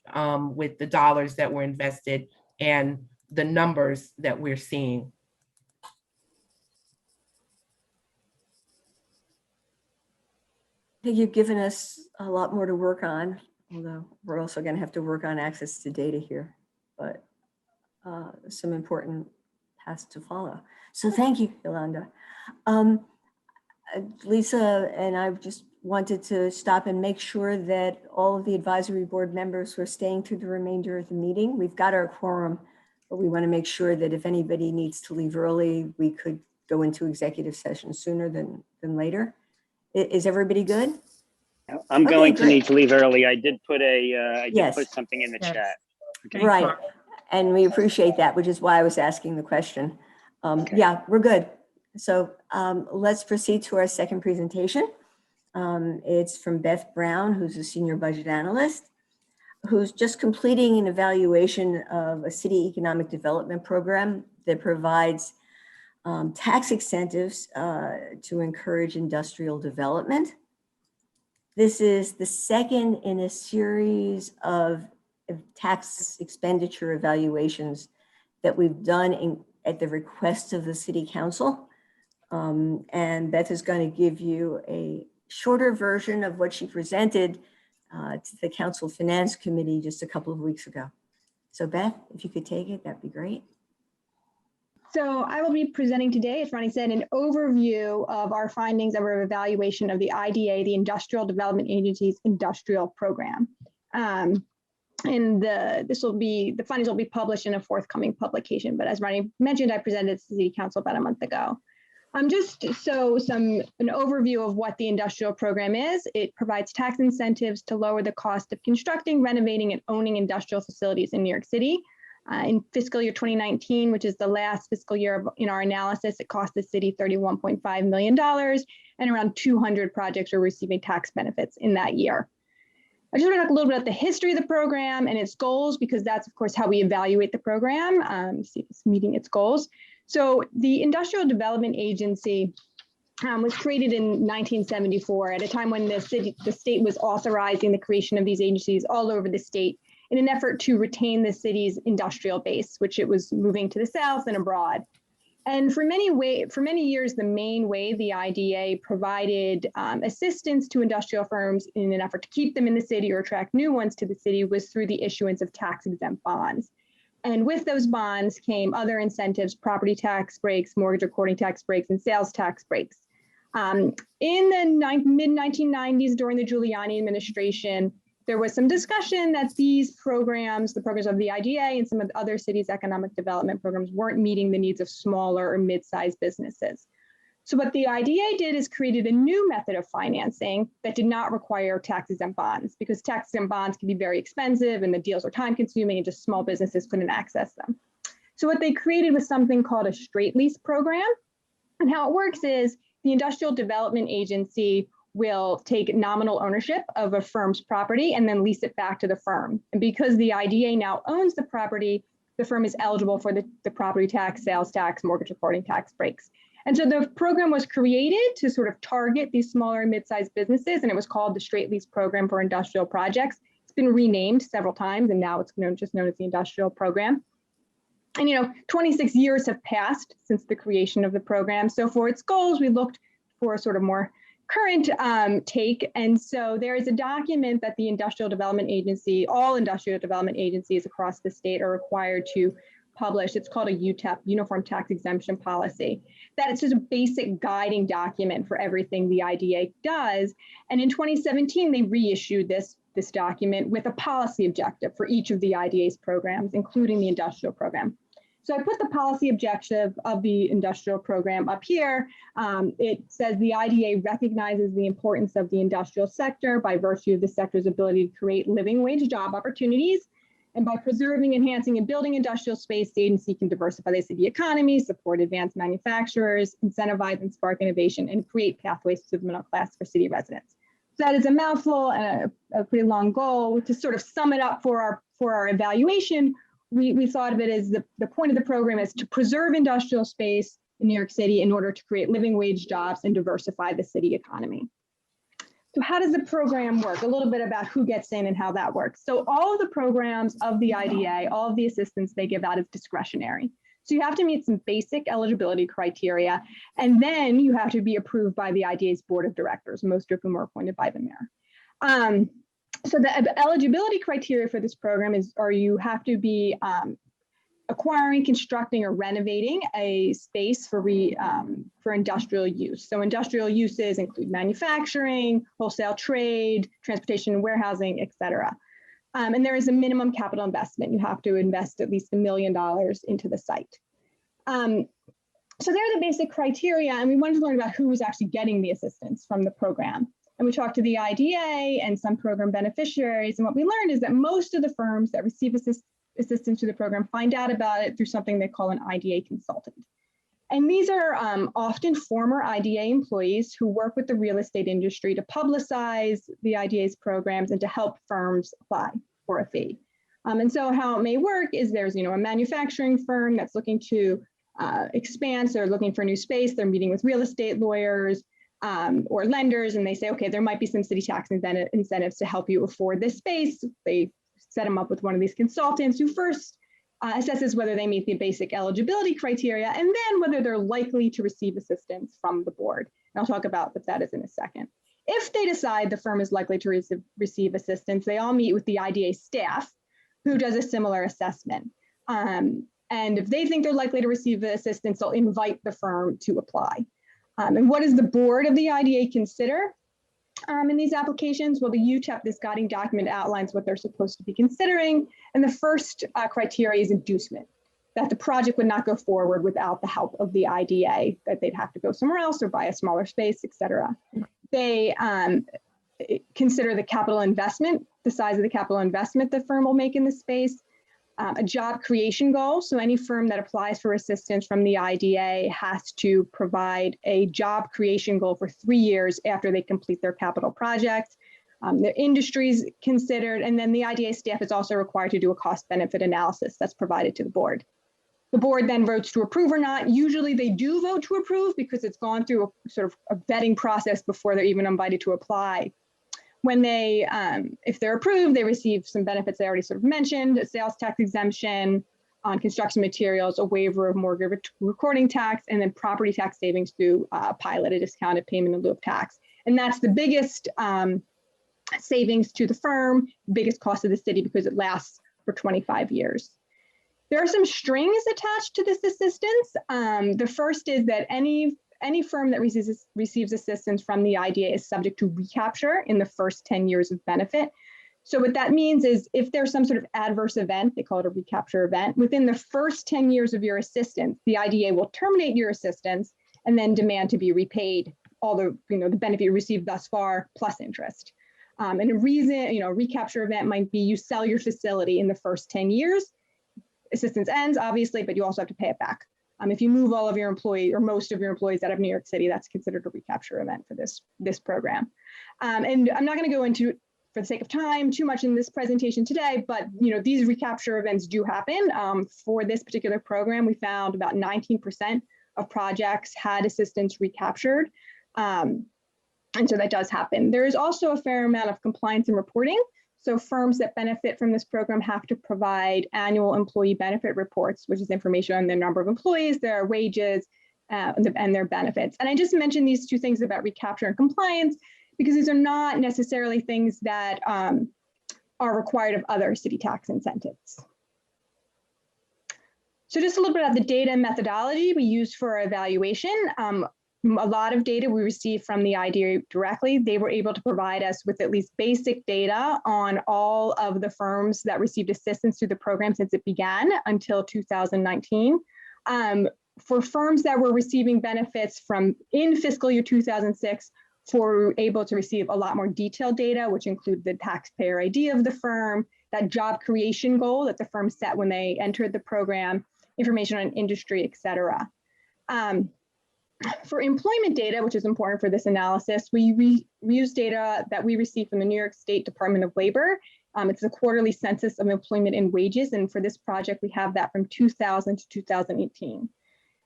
with the dollars that were invested and the numbers that we're seeing. I think you've given us a lot more to work on, although we're also going to have to work on access to data here, but some important paths to follow. So thank you, Yolanda. Lisa and I just wanted to stop and make sure that all of the advisory board members were staying through the remainder of the meeting. We've got our quorum, but we want to make sure that if anybody needs to leave early, we could go into executive session sooner than later. Is everybody good? I'm Okay, going to great. need to leave early. I did put Yes. put something in the Yes. chat. Thanks, Right. Mark. And we appreciate that, which is why I was asking the question. Okay. Yeah, we're good. So let's proceed to our second presentation. It's from Beth Brown, who's a senior budget analyst, who's just completing an evaluation of a city economic development program that provides tax incentives to encourage industrial development. This is the second in a series of tax expenditure evaluations that we've done at the request of the City Council. And Beth is going to give you a shorter version of what she presented to the Council Finance Committee just a couple of weeks ago. So Beth, if you could take it, that'd be great. So I will be presenting today, as Ronnie said, an overview of our findings of our evaluation of the IDA, the Industrial Development Agency's industrial program. And the findings will be published in a forthcoming publication. But as Ronnie mentioned, I presented to the City Council about a month ago. Just so an overview of what the industrial program is. It provides tax incentives to lower the cost of constructing, renovating, and owning industrial facilities in New York City. In fiscal year 2019, which is the last fiscal year in our analysis, it cost the city $31.5 million, and around 200 projects are receiving tax benefits in that year. I just want to talk a little bit about the history of the program and its goals, because that's, of course, how we evaluate the program, see it's meeting its goals. So the Industrial Development Agency was created in 1974 at a time when the state was authorizing the creation of these agencies all over the state in an effort to retain the city's industrial base, which it was moving to the south and abroad. And for many years, the main way the IDA provided assistance to industrial firms in an effort to keep them in the city or attract new ones to the city was through the issuance of tax-exempt bonds. And with those bonds came other incentives, property tax breaks, mortgage recording tax breaks, and sales tax breaks. In the mid-1990s, during the Giuliani administration, there was some discussion that these programs, the programs of the IDA and some of the other cities' economic development programs, weren't meeting the needs of smaller or mid-sized businesses. So what the IDA did is created a new method of financing that did not require tax-exempt bonds, because tax-exempt bonds can be very expensive and the deals are time-consuming and just small businesses couldn't access them. So what they created was something called a straight lease program. And how it works is the Industrial Development Agency will take nominal ownership of a firm's property and then lease it back to the firm. And because the IDA now owns the property, the firm is eligible for the property tax, sales tax, mortgage recording tax breaks. And so the program was created to sort of target these smaller and mid-sized businesses, and it was called the Straight Lease Program for Industrial Projects. It's been renamed several times, and now it's just known as the Industrial Program. And 26 years have passed since the creation of the program. So for its goals, we looked for a sort of more current take. And so there is a document that the Industrial Development Agency, all industrial development agencies across the state are required to publish. It's called a UTEP, Uniform Tax Exemption Policy. That is just a basic guiding document for everything the IDA does. And in 2017, they reissued this document with a policy objective for each of the IDA's programs, including the industrial program. So I put the policy objective of the industrial program up here. It says the IDA recognizes the importance of the industrial sector by virtue of the sector's ability to create living wage job opportunities. And by preserving, enhancing, and building industrial space, the agency can diversify the city economy, support advanced manufacturers, incentivize and spark innovation, and create pathways to the middle class for city residents. So that is a mouthful and a pretty long goal. To sort of sum it up for our evaluation, we thought of it as the point of the program is to preserve industrial space in New York City in order to create living wage jobs and diversify the city economy. So how does the program work? A little bit about who gets in and how that works. So all of the programs of the IDA, all of the assistance they give out is discretionary. So you have to meet some basic eligibility criteria, and then you have to be approved by the IDA's board of directors, most of whom are appointed by the mayor. So the eligibility criteria for this program you have to be acquiring, constructing, or renovating a space for industrial use. So industrial uses include manufacturing, wholesale trade, transportation and warehousing, et cetera. And there is a minimum capital investment. You have to invest at least $1 million into the site. So there are the basic criteria, and we wanted to learn about who was actually getting the assistance from the program. And we talked to the IDA and some program beneficiaries, and what we learned is that most of the firms that receive assistance to the program find out about it through something they call an IDA consultant. And these are often former IDA employees who work with the real estate industry to publicize the IDA's programs and to help firms apply for a fee. And so how it may work is there's a manufacturing firm that's looking to expand, so they're looking for new space, they're meeting with real estate lawyers or lenders, and they say, okay, there might be some city tax incentives to help you afford this space. They set them up with one of these consultants who first assesses whether they meet the basic eligibility criteria, and then whether they're likely to receive assistance from the board. And I'll talk about what that is in a second. If they decide the firm is likely to receive assistance, they all meet with the IDA staff, who does a similar assessment. And if they think they're likely to receive the assistance, they'll invite the firm to apply. And what does the board of the IDA consider in these applications? Well, the UTEP, this guiding document, outlines what they're supposed to be considering. And the first criteria is inducement, that the project would not go forward without the help of the IDA, that they'd have to go somewhere else or buy a smaller space, et cetera. They consider the capital investment, the size of the capital investment the firm will make in the space, a job creation goal. So any firm that applies for assistance from the IDA has to provide a job creation goal for 3 years after they complete their capital project. The industries considered, and then the IDA staff is also required to do a cost benefit analysis that's provided to the board. The board then votes to approve or not. Usually they do vote to approve because it's gone through a sort of a vetting process before they're even invited to apply. When they, if they're approved, they receive some benefits I already sort of mentioned: a sales tax exemption on construction materials, a waiver of mortgage recording tax, and then property tax savings through pilot, a discounted payment in lieu of tax. And that's the biggest savings to the firm, biggest cost of the city, because it lasts for 25 years. There are some strings attached to this assistance. The first is that any firm that receives assistance from the IDA is subject to recapture in the first 10 years of benefit. So what that means is if there's some sort of adverse event, they call it a recapture event, within the first 10 years of your assistance, the IDA will terminate your assistance and then demand to be repaid all the benefit you received thus far plus interest. And a reason, a recapture event might be you sell your facility in the first 10 years. Assistance ends, obviously, but you also have to pay it back. If you move all of your employees or most of your employees out of New York City, that's considered a recapture event for this program. And I'm not going to go into, for the sake of time, too much in this presentation today, but these recapture events do happen. For this particular program, we found about 19% of projects had assistance recaptured. And so that does happen. There is also a fair amount of compliance and reporting. So firms that benefit from this program have to provide annual employee benefit reports, which is information on the number of employees, their wages, and their benefits. And I just mentioned these two things about recapture and compliance because these are not necessarily things that are required of other city tax incentives. So just a little bit about the data and methodology we use for evaluation. A lot of data we received from the IDA directly. They were able to provide us with at least basic data on all of the firms that received assistance through the program since it began until 2019. For firms that were receiving benefits from in fiscal year 2006, we're able to receive a lot more detailed data, which include the taxpayer ID of the firm, that job creation goal that the firm set when they entered the program, information on industry, et cetera. For employment data, which is important for this analysis, we use data that we received from the New York State Department of Labor. It's a quarterly census of employment and wages. And for this project, we have that from 2000 to 2018.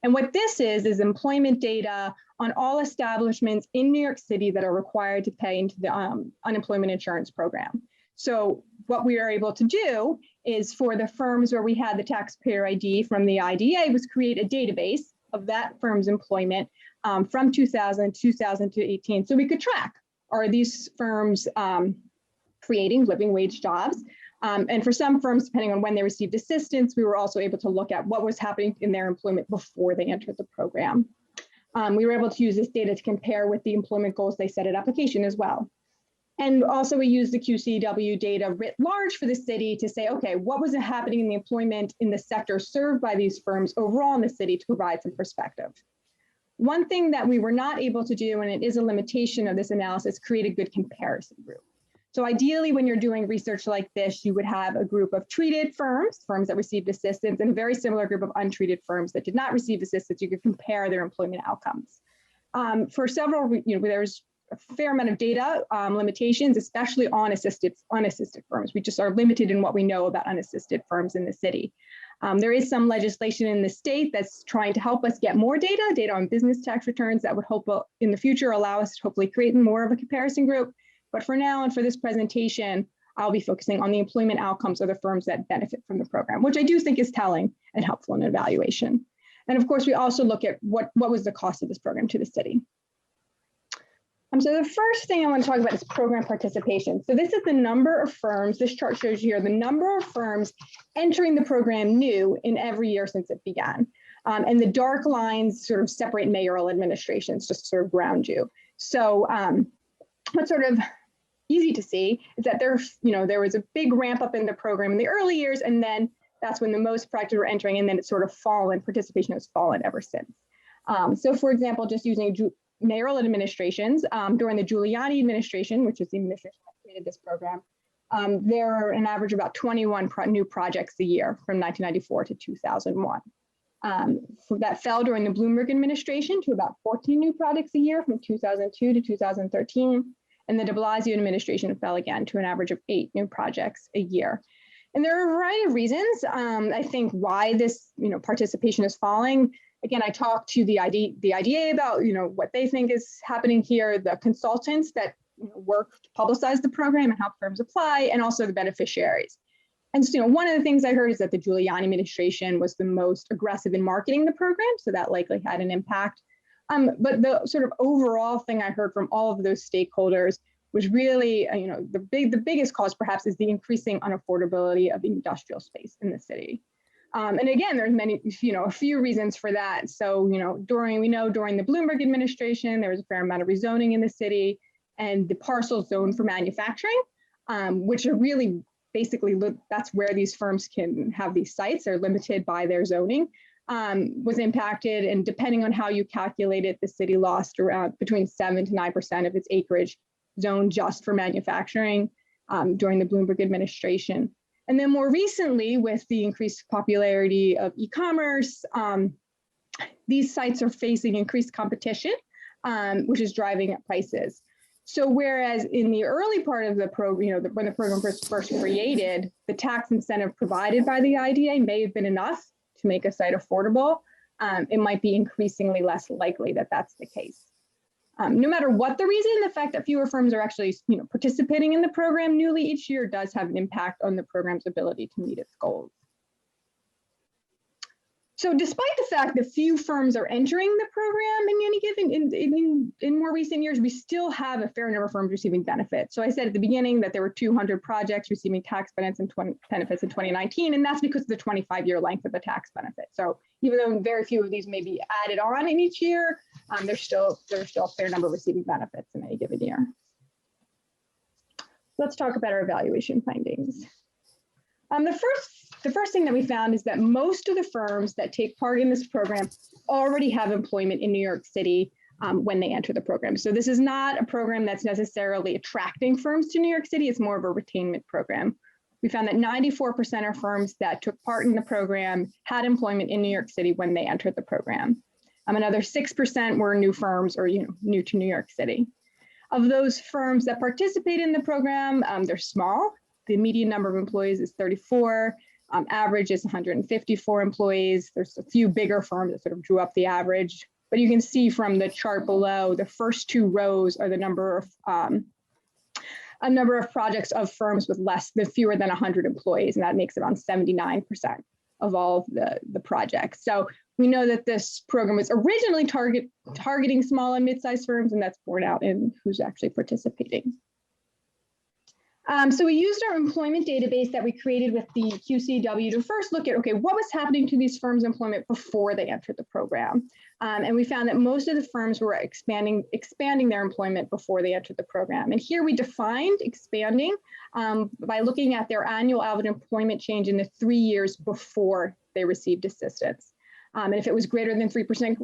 And what this is employment data on all establishments in New York City that are required to pay into the unemployment insurance program. So what we are able to do is for the firms where we had the taxpayer ID from the IDA was create a database of that firm's employment from 2000 to 2018. So we could track, are these firms creating living wage jobs? And for some firms, depending on when they received assistance, we were also able to look at what was happening in their employment before they entered the program. We were able to use this data to compare with the employment goals they set at application as well. And also we used the QCW data writ large for the city to say, okay, what was happening in the employment in the sector served by these firms overall in the city to provide some perspective. One thing that we were not able to do, and it is a limitation of this analysis, create a good comparison group. So ideally, when you're doing research like this, you would have a group of treated firms, firms that received assistance, and a very similar group of untreated firms that did not receive assistance. You could compare their employment outcomes. For several, there's a fair amount of data limitations, especially on unassisted firms. We just are limited in what we know about unassisted firms in the city. There is some legislation in the state that's trying to help us get more data on business tax returns that would hope in the future allow us to hopefully create more of a comparison group. But for now and for this presentation, I'll be focusing on the employment outcomes of the firms that benefit from the program, which I do think is telling and helpful in evaluation. And of course, we also look at what was the cost of this program to the city. So the first thing I want to talk about is program participation. So this is the number of firms, this chart shows you here, the number of firms entering the program new in every year since it began. And the dark lines sort of separate mayoral administrations, just to sort of ground you. So what's sort of easy to see is that there was a big ramp up in the program in the early years, and then that's when the most projects were entering, and then it's sort of fallen, participation has fallen ever since. So for example, just using mayoral administrations, during the Giuliani administration, which is the administration that created this program, there are an average of about 21 new projects a year from 1994 to 2001. That fell during the Bloomberg administration to about 14 new projects a year from 2002 to 2013. And the de Blasio administration fell again to an average of 8 new projects a year. And there are a variety of reasons, I think, why this participation is falling. Again, I talked to the IDA about what they think is happening here, the consultants that work to publicize the program and help firms apply, and also the beneficiaries. And so, one of the things I heard is that the Giuliani administration was the most aggressive in marketing the program, so that likely had an impact. But the sort of overall thing I heard from all of those stakeholders was really, the biggest cause perhaps is the increasing unaffordability of the industrial space in the city. And again, there's many, a few reasons for that. So, during the Bloomberg administration, there was a fair amount of rezoning in the city, and the parcel zone for manufacturing, which are really basically, that's where these firms can have these sites, are limited by their zoning, was impacted. And depending on how you calculate it, the city lost around between 7 to 9% of its acreage zone just for manufacturing during the Bloomberg administration. And then more recently, with the increased popularity of e-commerce, these sites are facing increased competition, which is driving up prices. So whereas in the early part of the program, when the program was first created, the tax incentive provided by the IDA may have been enough to make a site affordable, it might be increasingly less likely that that's the case. No matter what the reason, the fact that fewer firms are actually participating in the program newly each year does have an impact on the program's ability to meet its goals. So despite the fact that few firms are entering the program in any given, in more recent years, we still have a fair number of firms receiving benefits. So I said at the beginning that there were 200 projects receiving tax benefits in 2019, and that's because of the 25-year length of the tax benefit. So even though very few of these may be added on in each year, there's still a fair number receiving benefits in any given year. Let's talk about our evaluation findings. The first thing that we found is that most of the firms that take part in this program already have employment in New York City when they enter the program. So this is not a program that's necessarily attracting firms to New York City. It's more of a retainment program. We found that 94% of firms that took part in the program had employment in New York City when they entered the program. Another 6% were new firms or new to New York City. Of those firms that participate in the program, they're small. The median number of employees is 34. Average is 154 employees. There's a few bigger firms that sort of drew up the average, but you can see from the chart below, the first 2 rows are the number of projects of firms with fewer than 100 employees, and that makes around 79% of all of the projects. So we know that this program was originally targeting small and mid-sized firms, and that's borne out in who's actually participating. So we used our employment database that we created with the QCW to first look at, okay, what was happening to these firms' employment before they entered the program. And we found that most of the firms were expanding their employment before they entered the program. And here we defined expanding by looking at their annual average employment change in the 3 years before they received assistance. And if it was greater than 3%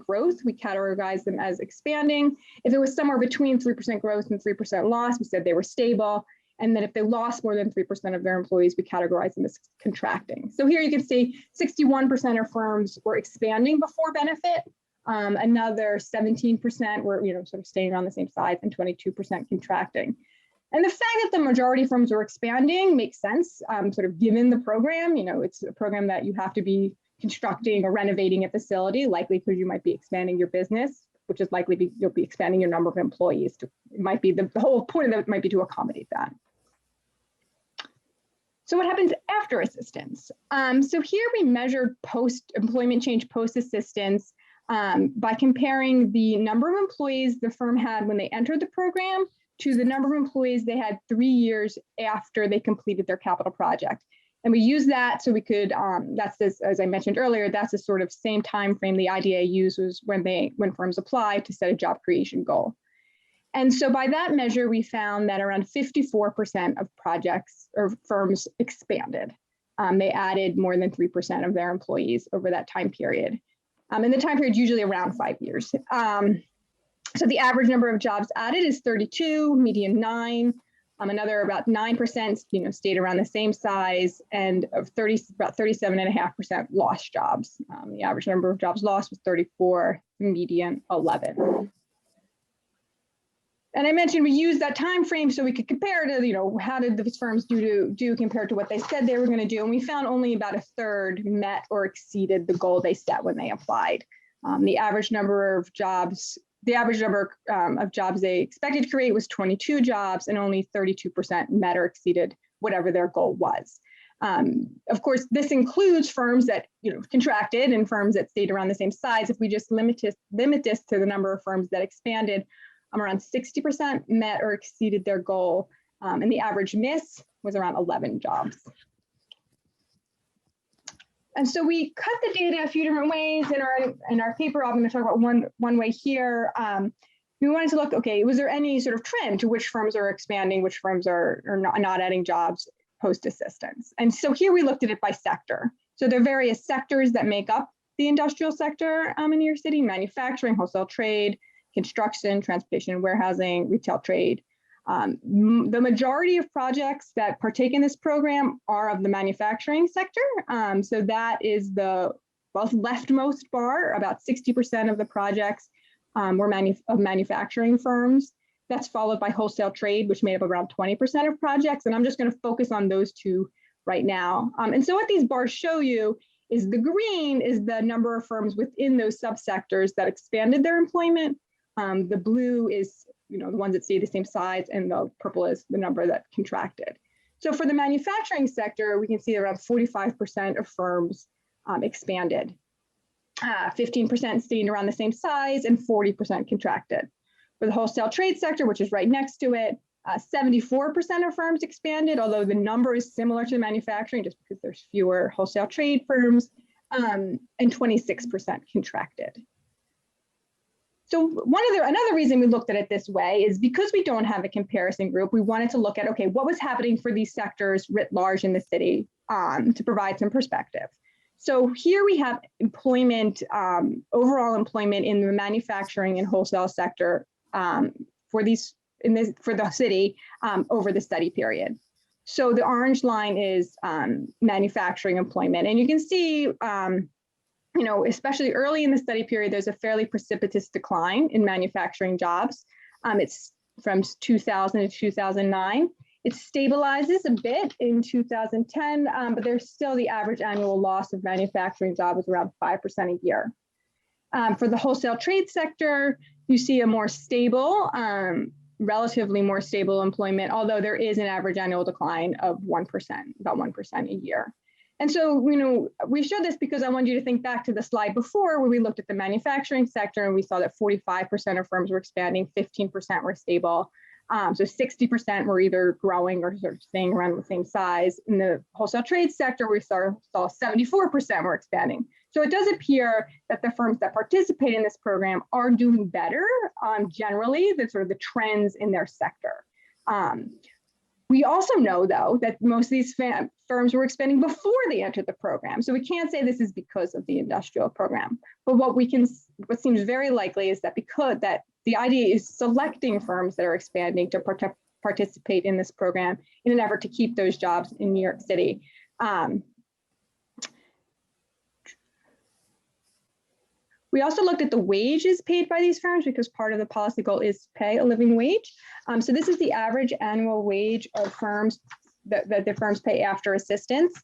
growth, we categorized them as expanding. If it was somewhere between 3% growth and 3% loss, we said they were stable. And then if they lost more than 3% of their employees, we categorized them as contracting. So here you can see 61% of firms were expanding before benefit. Another 17% were sort of staying around the same size, and 22% contracting. And the fact that the majority of firms were expanding makes sense, sort of given the program. It's a program that you have to be constructing or renovating a facility, likely because you might be expanding your business, which is likely you'll be expanding your number of employees. It might be the whole point of it might be to accommodate that. So what happens after assistance? So here we measured post-employment change post-assistance by comparing the number of employees the firm had when they entered the program to the number of employees they had 3 years after they completed their capital project. And we use that so we could, that's this, as I mentioned earlier, that's the sort of same time frame the IDA uses when firms apply to set a job creation goal. And so by that measure, we found that around 54% of projects or firms expanded. They added more than 3% of their employees over that time period. And the time period is usually around 5 years. So the average number of jobs added is 32, median 9. Another about 9%, stayed around the same size, and of about 37.5% lost jobs. The average number of jobs lost was 34, median 11. And I mentioned we used that time frame so we could compare to, how did these firms do compared to what they said they were going to do, and we found only about a third met or exceeded the goal they set when they applied. The average number of jobs they expected to create was 22 jobs, and only 32% met or exceeded whatever their goal was. Of course, this includes firms that contracted and firms that stayed around the same size. If we just limit this to the number of firms that expanded, around 60% met or exceeded their goal, and the average miss was around 11 jobs. And so we cut the data a few different ways in our paper. I'm going to talk about one way here. We wanted to look, okay, was there any sort of trend to which firms are expanding, which firms are not adding jobs post-assistance? And so here we looked at it by sector. So there are various sectors that make up the industrial sector in New York City: manufacturing, wholesale trade, construction, transportation and warehousing, retail trade. The majority of projects that partake in this program are of the manufacturing sector. So that is the leftmost bar. About 60% of the projects were manufacturing firms. That's followed by wholesale trade, which made up around 20% of projects. And I'm just going to focus on those two right now. And so what these bars show you is the green is the number of firms within those subsectors that expanded their employment. The blue is the ones that stay the same size, and the purple is the number that contracted. So for the manufacturing sector, we can see around 45% of firms expanded. 15% stayed around the same size, and 40% contracted. For the wholesale trade sector, which is right next to it, 74% of firms expanded, although the number is similar to manufacturing just because there's fewer wholesale trade firms, and 26% contracted. So another reason we looked at it this way is because we don't have a comparison group, we wanted to look at, okay, what was happening for these sectors writ large in the city to provide some perspective. So here we have employment, overall employment in the manufacturing and wholesale sector for the city over the study period. So the orange line is manufacturing employment, and you can see especially early in the study period, there's a fairly precipitous decline in manufacturing jobs. It's from 2000 to 2009. It stabilizes a bit in 2010, but there's still the average annual loss of manufacturing jobs is around 5% a year. For the wholesale trade sector, you see a more stable, relatively more stable employment, although there is an average annual decline of 1%, about 1% a year. And so, we showed this because I wanted you to think back to the slide before where we looked at the manufacturing sector and we saw that 45% of firms were expanding, 15% were stable. So 60% were either growing or sort of staying around the same size. In the wholesale trade sector, we saw 74% were expanding. So it does appear that the firms that participate in this program are doing better generally than sort of the trends in their sector. We also know, though, that most of these firms were expanding before they entered the program. So we can't say this is because of the industrial program. But what seems very likely is that because the idea is selecting firms that are expanding to participate in this program in an effort to keep those jobs in New York City. We also looked at the wages paid by these firms because part of the policy goal is to pay a living wage. So this is the average annual wage of firms that the firms pay after assistance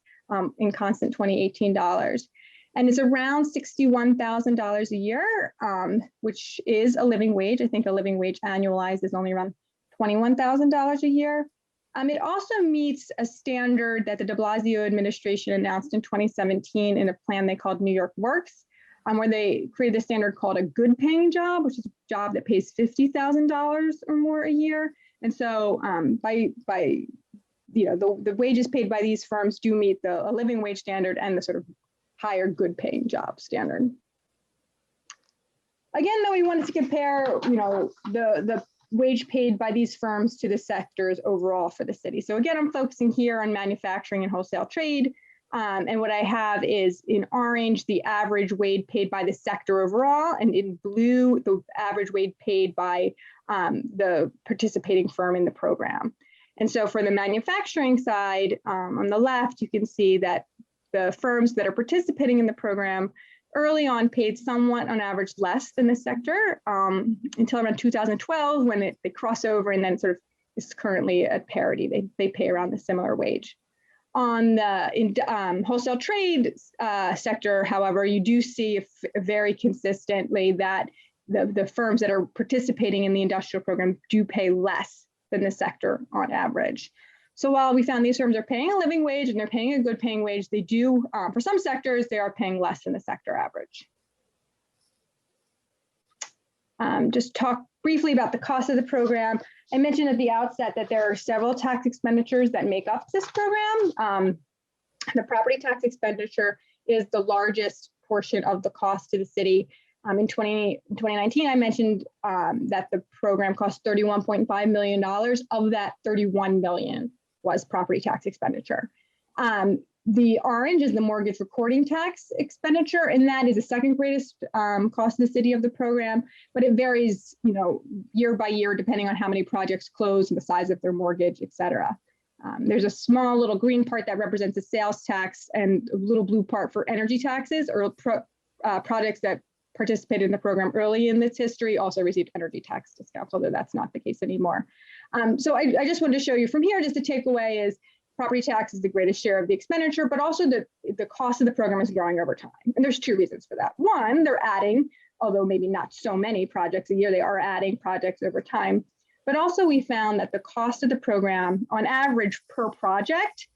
in constant 2018 dollars. And it's around $61,000 a year, which is a living wage. I think a living wage annualized is only around $21,000 a year. It also meets a standard that the de Blasio administration announced in 2017 in a plan they called New York Works, where they created a standard called a good paying job, which is a job that pays $50,000 or more a year. And so the wages paid by these firms do meet a living wage standard and the sort of higher good paying job standard. Again, though, we wanted to compare, the wage paid by these firms to the sectors overall for the city. So again, I'm focusing here on manufacturing and wholesale trade. And what I have is in orange, the average wage paid by the sector overall, and in blue, the average wage paid by the participating firm in the program. And so for the manufacturing side, on the left, you can see that the firms that are participating in the program early on paid somewhat on average less than the sector until around 2012 when they cross over and then sort of is currently at parity. They pay around the similar wage. On the wholesale trade sector, however, you do see very consistently that the firms that are participating in the industrial program do pay less than the sector on average. So while we found these firms are paying a living wage and they're paying a good paying wage, they do, for some sectors, they are paying less than the sector average. Just talk briefly about the cost of the program. I mentioned at the outset that there are several tax expenditures that make up this program. The property tax expenditure is the largest portion of the cost to the city. In 2019, I mentioned that the program cost $31.5 million. Of that, $31 million was property tax expenditure. The orange is the mortgage recording tax expenditure, and that is the second greatest cost to the city of the program, but it varies, year by year, depending on how many projects close and the size of their mortgage, et cetera. There's a small little green part that represents the sales tax and a little blue part for energy taxes, or projects that participated in the program early in its history also received energy tax discounts, although that's not the case anymore. So I just wanted to show you from here, just the takeaway is property tax is the greatest share of the expenditure, but also the cost of the program is growing over time. And there's two reasons for that. One, they're adding, although maybe not so many projects a year, they are adding projects over time. But also we found that the cost of the program on average per project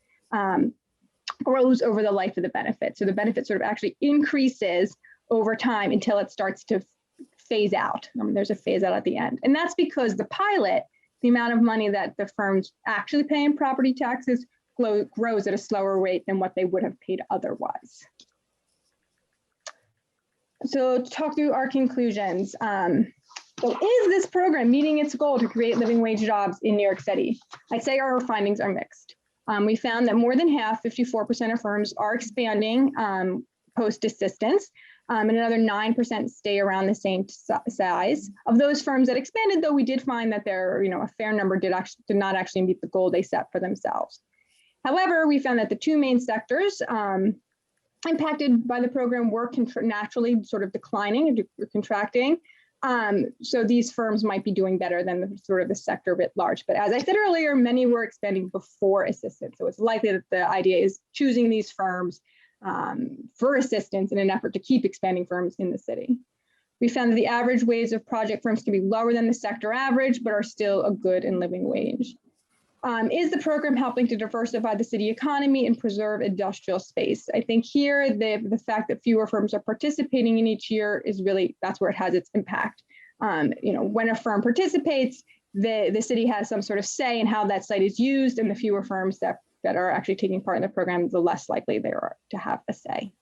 grows over the life of the benefit. So the benefit sort of actually increases over time until it starts to phase out. There's a phase out at the end. And that's because the pilot, the amount of money that the firms actually pay in property taxes grows at a slower rate than what they would have paid otherwise. So to talk through our conclusions. So is this program meeting its goal to create living wage jobs in New York City? I'd say our findings are mixed. We found that more than half, 54% of firms are expanding post-assistance. And another 9% stay around the same size. Of those firms that expanded, though, we did find that a fair number did not actually meet the goal they set for themselves. However, we found that the two main sectors impacted by the program were naturally sort of declining or contracting. So these firms might be doing better than the sector writ large. But as I said earlier, many were expanding before assistance. So it's likely that the idea is choosing these firms for assistance in an effort to keep expanding firms in the city. We found that the average wage of project firms can be lower than the sector average, but are still a good and living wage. Is the program helping to diversify the city economy and preserve industrial space? I think here, the fact that fewer firms are participating in each year is really, that's where it has its impact. When a firm participates, the city has some sort of say in how that site is used, and the fewer firms that are actually taking part in the program, the less likely they are to have a say.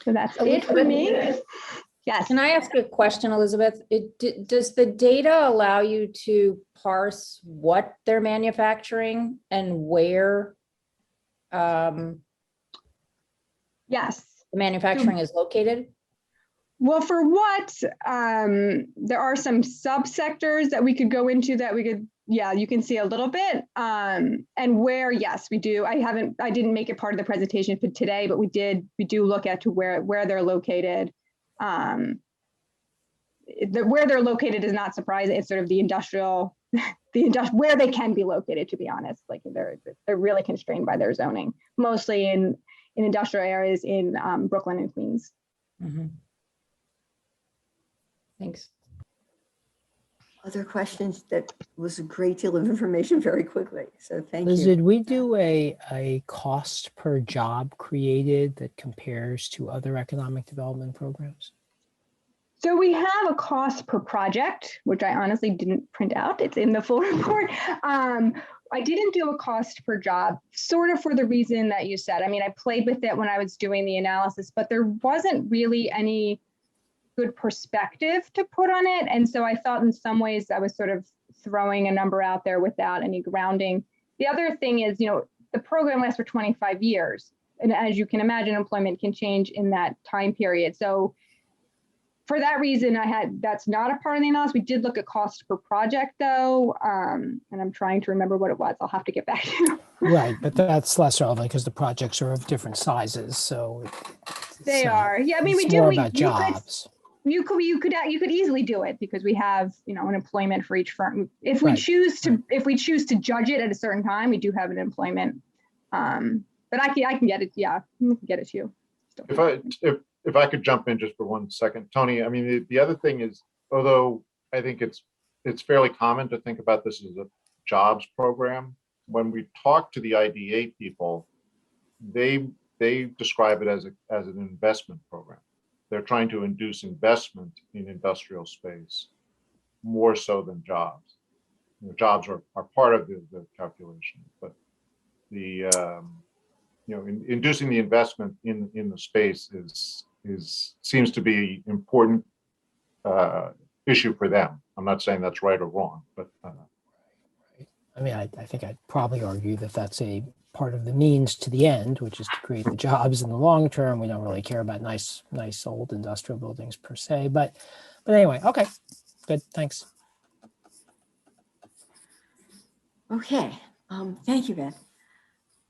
So that's it for me. Yes. Can I ask a question, Elizabeth? Does the data allow you to parse what they're manufacturing and where Yes. the manufacturing is located? Well, for what, there are some subsectors that we could go into that we could, yeah, you can see a little bit. And where, yes, we do. I didn't make it part of the presentation for today, but we do look at to where they're located. Where they're located is not surprising. It's sort of the industrial, where they can be located, to be honest. Like they're really constrained by their zoning, mostly in industrial areas in Brooklyn and Queens. Mm-hmm. Thanks. Other questions? That was a great deal of information very quickly. So thank Liz, you. did we do a cost per job created that compares to other economic development programs? So we have a cost per project, which I honestly didn't print out. It's in the full report. I didn't do a cost per job, sort of for the reason that you said. I mean, I played with it when I was doing the analysis, but there wasn't really any good perspective to put on it. And so I thought in some ways I was sort of throwing a number out there without any grounding. The other thing is, the program lasts for 25 years. And as you can imagine, employment can change in that time period. So for that reason, that's not a part of the analysis. We did look at cost per project though. And I'm trying to remember what it was. I'll have to get back to you. Right, but that's less relevant because the projects are of different sizes. So they are. Yeah, I mean, it's more about jobs. You could easily do it because we have, an employment for each firm. If we choose to judge it at a certain time, we do have an employment. But I can get it. Yeah, I can get it to you. If I could jump in just for 1 second, Tony. I mean, the other thing is, although I think it's fairly common to think about this as a jobs program, when we talk to the IDA people, they describe it as an investment program. They're trying to induce investment in industrial space more so than jobs. Jobs are part of the calculation, but the inducing the investment in the space seems to be important issue for them. I'm not saying that's right or wrong, but I mean, I think I'd probably argue that that's a part of the means to the end, which is to create the jobs in the long term. We don't really care about nice old industrial buildings per se, but anyway, okay, good, thanks. Okay, thank you, Beth.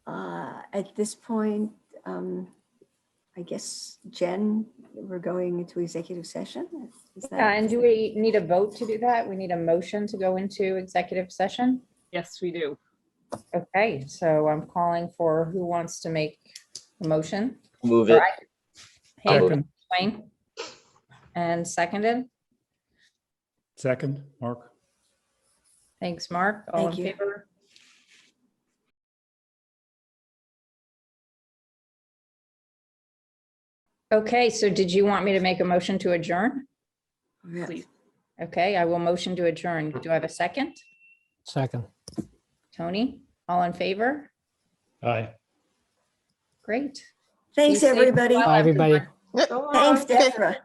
At this point, I guess, Jen, we're going into executive session. And do we need a vote to do that? We need a motion to go into executive session? Yes, we do. Okay, so I'm calling for who wants to make a motion. Move it. Hey, Wayne. And seconded. Second, Mark. Thanks, Mark. All in favor? Okay, so did you want me to make a motion to adjourn? Please. Okay, I will motion to adjourn. Do I have a second? Second. Tony, all in favor? Aye. Great. Thanks, everybody. Bye, everybody. Thanks, Deborah.